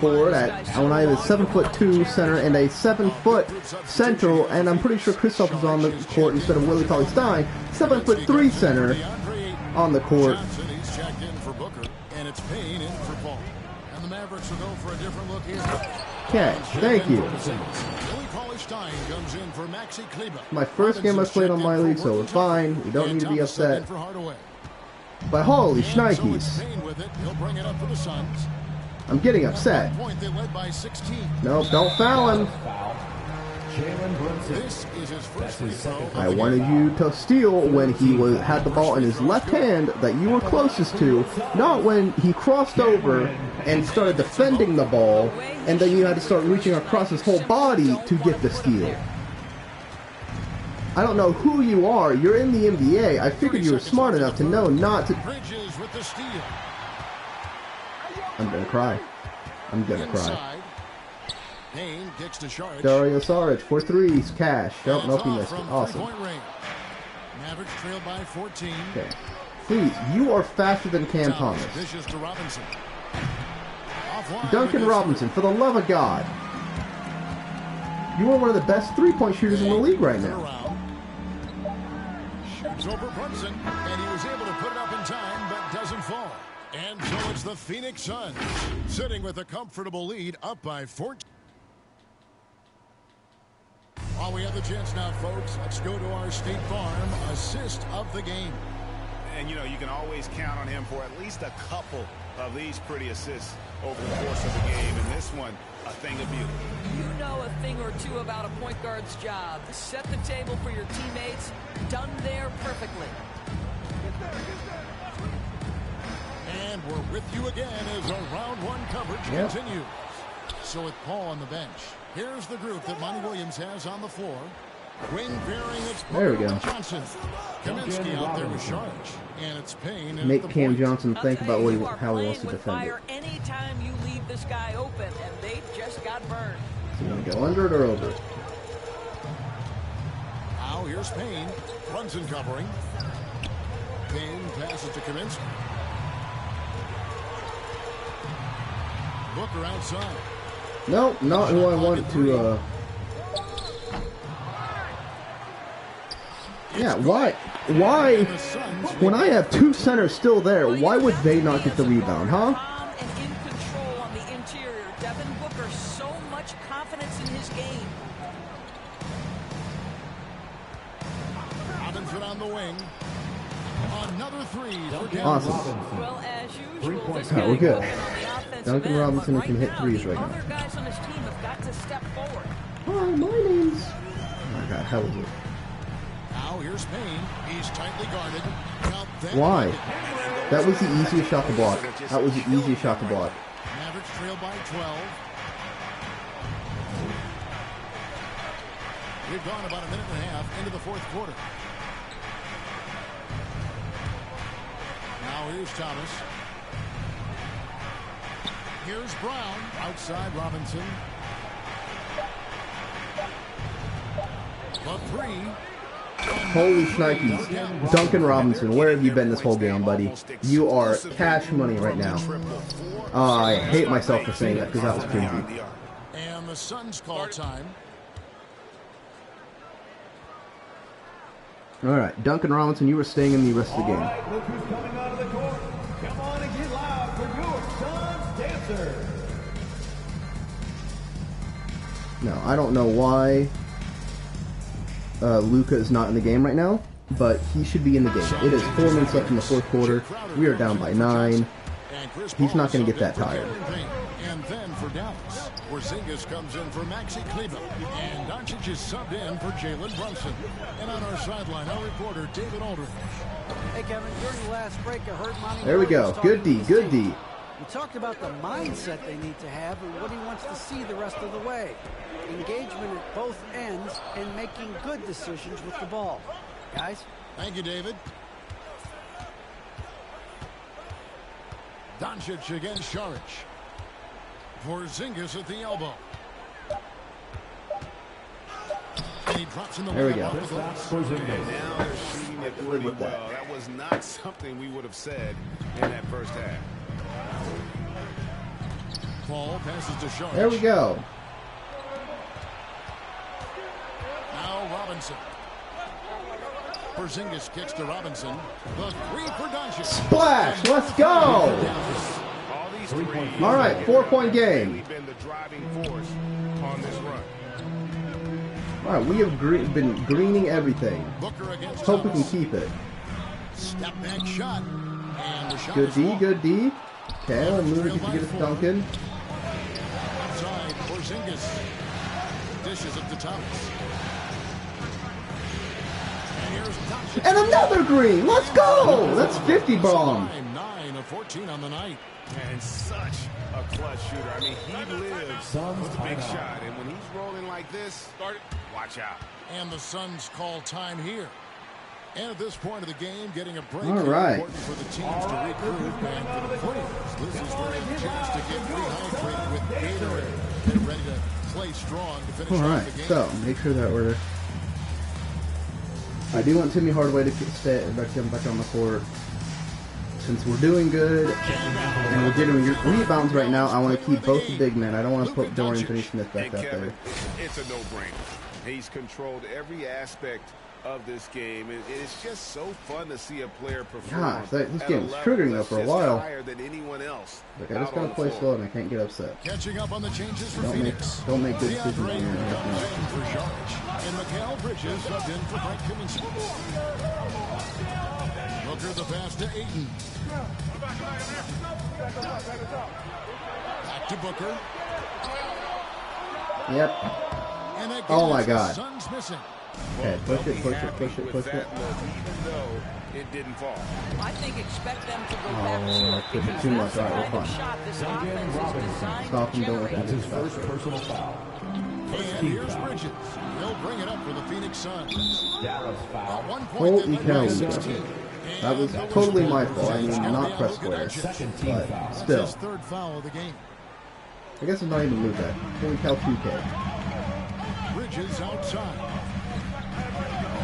forward at when I have a 7'2" center and a 7 foot central, and I'm pretty sure Kristaps is on the court instead of Willie Cauley-Stein, 7'3" center on the court. Johnson, he's checked in for Booker, and it's Payne in for Paul. And the Mavericks will go for a different look here. Catch, thank you. Willie Cauley-Stein comes in for Maxi Kleber. My first game I played on my league, so we're fine. We don't need to be upset. But holy shnikes, Payne with it. He'll bring it up for the Suns. I'm getting At upset. one point, they led by 16. Nope, don't foul him. Jalen Brunson. This is his first free throw. I wanted you to steal when he had the ball in his left hand that you were closest to, not when he crossed over and started defending the ball, and then you had to start reaching across his whole body to get the steal. I don't know who you are. You're in the NBA. I figured you were smart enough to know not to... Bridges with the steal. I'm gonna cry. I'm gonna cry. Inside. Payne kicks to Saric. Dario Saric, 4 threes, cash. Nope, Hands nope, he off missed it. from Awesome. three-point range. Mavericks trail by 14. Okay. Please, you are faster than Cam Thomas. Dishes to Robinson. Offline Duncan with Robinson, for the love of God. You are one of the best three-point shooters in the league right now. around. Shoots over Brunson, and he was able to put it up in time, but doesn't fall. And so it's the Phoenix Suns sitting with a comfortable lead, up by 14. While we have the chance now, folks, let's go to our State Farm assist of the game. And, you know, you can always count on him for at least a couple of these pretty assists over the course of the game. And this one, a thing of beauty. You know a thing or two about a point guard's job. Set the table for your teammates. Done there perfectly. And we're with you again as our round one coverage continues. So with Paul on the bench, here's the group that Monty Williams has on the floor. Wing bearing, it's There we go. Johnson. Kaminsky out there with Saric. And it's Payne. at Make the Cam point. Johnson think about what You are how he wants to playing with defend it. fire anytime you leave this guy open, and they just got burned. Is he going to go under it or over it? Now here's Payne. Brunson covering. Payne passes to Kaminsky. Booker outside. No, not who I wanted to, Yeah, why, when I have 2 centers still there, why would they not get the rebound, huh? Calm and in control on the interior. Devin Booker, so much confidence in his game. Robinson on the wing. Another three for Denver. Awesome. Well, as usual, this Alright, guy we're good. working on the offensive Duncan end, Robinson but can hit now, threes the right now. other guys on his team have got to step forward. Hi, my name's... Oh my god, how is it? Now here's Payne. He's tightly guarded. Now that Why? That was the easiest shot to block. That was the easiest shot to block. Mavericks trail by 12. We've gone about a minute and a half into the fourth quarter. Now here's Thomas. Here's Brown. Outside Robinson. The three. Holy shnikes. Duncan Robinson, where have you been this whole game, buddy? You are cash money right now. I hate myself for saying that because that was crazy. And the Suns call time. All right, Duncan Robinson, you were staying in the rest of the game. All right, look who's coming out of the court. Come on and get loud for your son's dancer. Now, I don't know why Luka is not in the game right now, but he should be in the game. It is 4 minutes left in the fourth quarter. We are down by 9. He's not going to get that tired. And then for Dallas, Porzingis comes in for Maxi Kleber, and Doncic is subbed in for Jalen Brunson. And on our sideline, our reporter David Aldridge. Hey, Kevin, during the last break, I heard Monty. There we go. Good D, good D. He talked about the mindset they need to have and what he wants to see the rest of the way. Engagement at both ends and making good decisions with the ball. Guys? Thank you, David. Doncic against Saric. Porzingis at the elbow. And he drops in the There we go. Now they're shooting it pretty well. That was not something we would have said in that first half. Paul passes to Saric. There we go. Now Robinson. Porzingis kicks to Robinson. The three for Doncic. Splash! Let's go! All these threes. All right, 4-point game. Really been the driving force on this run. All right, we have been greening everything. Booker against Hope we can Thomas. keep it. Step back shot. And the shot Good is D, long. good D. Okay, we'll move it to get it Duncan. Outside, Porzingis dishes it to Thomas. And here's Doncic. And another green. Let's go. That's 50 bomb. 9 of 14 on the night. And such a clutch shooter. I mean, he lives with a big shot. And when he's rolling like this, watch out. And the Suns call time here. And at this point of the game, getting a break All is right. important for the teams to regroup and for the players. This is their chance to get rehydrated with Gatorade. Get ready to play strong to finish All off right, the game. so make sure that we're. I do want Timmy Hardaway to stay back on the court. Since we're doing good and we're getting rebounds right now, I want to keep both the big men. I don't want to put Dorian Finney-Smith back And out Kevin, there. it's a no-brainer. He's controlled every aspect of this game. It's just so fun to see a player perform. Gosh, this at game a is level triggering though that's for a just while. higher than anyone else. Like, I just out gotta on the play floor. slow and I can't get upset. Catching up on the changes for Don't make Phoenix. good decisions DeAndre when you're in comes half in for Saric. And Mikal Bridges subbed in for Frank Kaminsky. Booker the pass to Ayton. Back to Booker. Yep. And that Oh my gets the God. Suns missing. Okay, They'll push be it, push it, happy push it, with push it. that look, even though it didn't fall. I think expect them to go back to Oh, it push it because too that's much. the All right, kind we're of fine. shot this Duncan offense is Robinson. designed Stop to him, don't let generate. That's his first personal foul. And here's Bridges. He'll bring it up for the Phoenix Suns. Dallas At foul. 1 point, Holy they led by cow. 16. That was And totally my Bridges fault. I mean, is not now press Luka square. Doncic. Second team But foul. That's still, his third foul of the game. I guess it's not even move that. Holy cow, 2K. Bridges outside.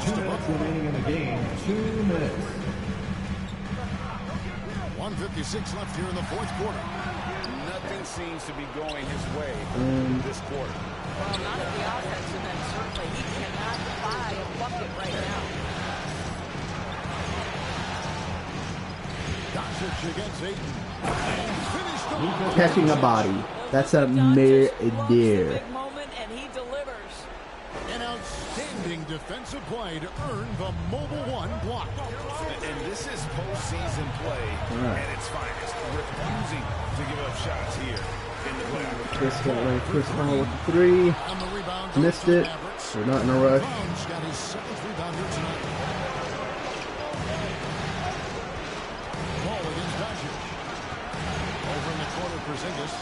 2 minutes remaining in the game. 2 minutes. 1:56 left here in the fourth quarter. Nothing seems to be going his way this quarter. Well, not at the offensive end, certainly. He cannot buy a bucket right now. Doncic against Ayton. And finished the Catching a body. That's a Doncic mere loves the deer. big moment, and he delivers. An outstanding defensive play to earn the Mobile One block. And this is postseason play Right. at its finest. Refusing to give up shots here in the playoffs. Chris Paul with the 3. And the rebound goes Missed to the it. Mavericks. We're not in a rush. Brown's got his seventh rebound here tonight. Ball against Doncic. Over in the corner, Porzingis.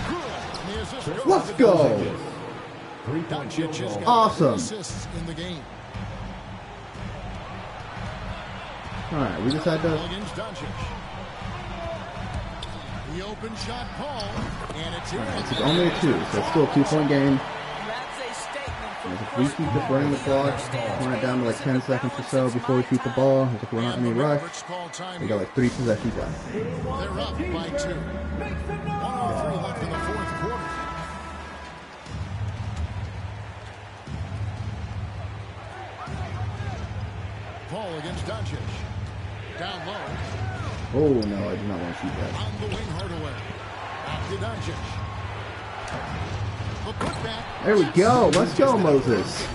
Good. And the assist goes Let's to go. Doncic. 3-point field Doncic has goal. got Awesome. 3 assists in the game. Alright, we just had Ball to. against Doncic. The open shot, Paul, and it's in. It's only a 2, so it's still a 2-point game. That's a statement from If we keep just running the clock, run it down to like 10 seconds or so before we shoot the ball, if we're not in any rush, we got like 3 possessions left. They're up by 2. 1:03 left in the fourth quarter. call against Doncic. Down low. Oh, no, I do not want to shoot that. On the wing, Hardaway. Back to Doncic. The putback. There we go. Let's go, Moses.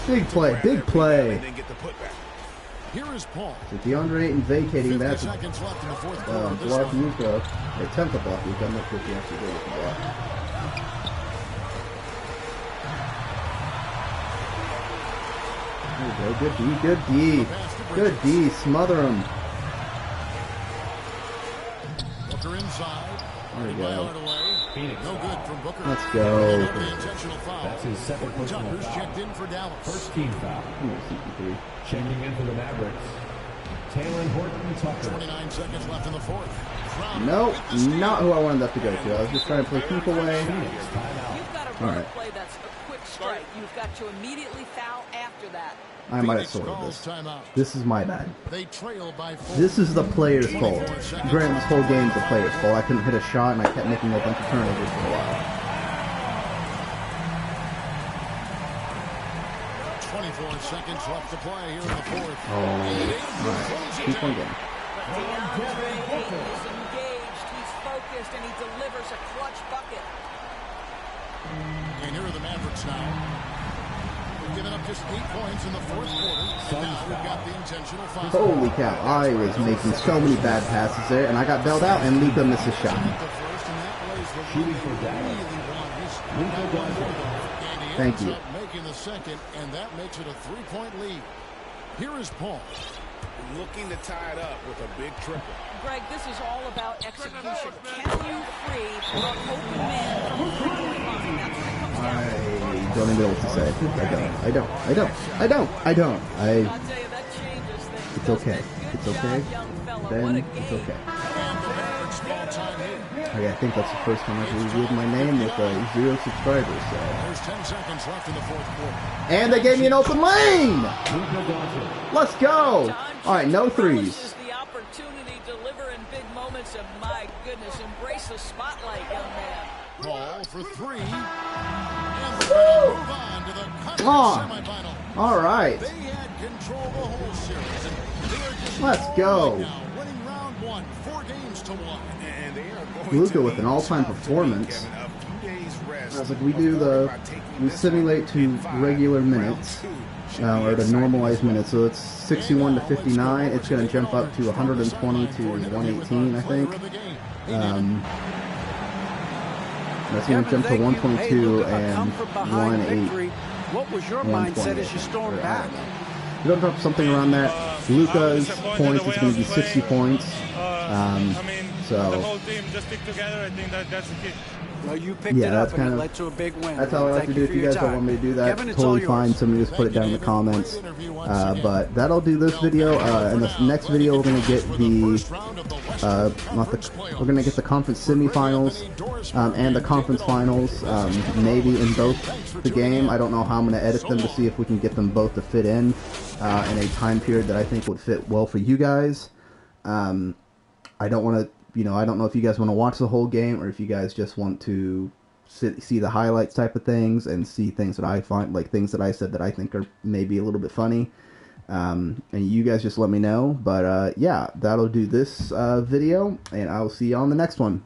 Big play, big play. Here is Paul. So DeAndre Ayton vacating 50 that. seconds left in the fourth quarter of this Block one. Luka. Attempt to block Luka. I'm not sure if he actually did with the block. There we go. Good D, good D. Good D. Smother him. Booker inside. There we go. No good from Booker. Let's go. The intentional foul. That's his second personal Tucker's foul. checked in for Dallas. First team foul. Checking in for the Mavericks, Taylor Horton Tucker. 29 seconds left in the fourth. Brown Nope, with the steal. not who I wanted that to go to. I was just trying to play keep away. You've got to All run right. a play that's a quick strike. You've got to immediately foul after that. I might have Phoenix sorted calls this. timeout. This is my bad. They trail by 4. This is the player's fault. Granted, this whole game's the player's fault. I couldn't hit a shot, and I kept making a bunch of turnovers for a while. 24 seconds left to play here in the fourth. Oh, alright. 2-point game. DeAndre Ayton is engaged. He's focused, and he delivers a clutch bucket. And here are the Mavericks now. They've given up just 8 points in the fourth quarter. And now we've got the intentional foul. Holy cow, I was making so many bad passes there, and I got bailed out, and Luka missed a shot. Shooting for Dallas. Luka Doncic. Thank you. Making the second, and that makes it a 3-point lead. Here is Paul. Looking to tie it up with a big triple. Greg, this is all about execution. Can you free the open man from the three-point line? That's what it comes down to. I don't even know what to say. I don't. I'll tell you, that changes things. It's okay. It's Good okay. job, young fella. What a Ben, game. it's okay. And the Mavericks ball time here. Okay, I think that's the first time I've revealed my name with 0 subscribers. So. There's 10 seconds left in the fourth quarter. And they gave me an open lane! Luka Doncic. Let's go! Alright, no threes. Promises the opportunity to deliver in big moments, and my goodness, embrace the spotlight, young man. Ball for 3. And they're going to move on to the conference semifinal. Alright, They had control of the whole series. And they're just let's all go. right now, winning round 1, 4 games to 1. And they are going Luka to with an need all-time job performance. today, Kevin. A few days rest. I was like, we simulate to regular minutes, or to normalized minutes, so it's 61 to 59. It's going to jump up to 120 to 118, I think. That's going to jump to 122 and 108. What was your 120. mindset as you stormed back? We're going to drop something around that. Luka's points is going to be 60 points. The whole team just stick together. I think that's the key. Well, you picked Yeah, it that's up and kind it of- led to a big win. That's how I like to do. If you guys don't want me to do that, Kevin, it's all totally yours. fine. Somebody just put it down in the comments. But that'll do this video. In the next video, we're gonna get we're gonna get the conference semifinals and the conference finals. Maybe in both the game. I don't know how I'm gonna edit them to see if we can get them both to fit in a time period that I think would fit well for you guys. I don't want to. I don't know if you guys want to watch the whole game or if you guys just want to see the highlights type of things and see things that I find, like things that I said that I think are maybe a little bit funny. And you guys just let me know. But yeah, that'll do this video, and I'll see you on the next one.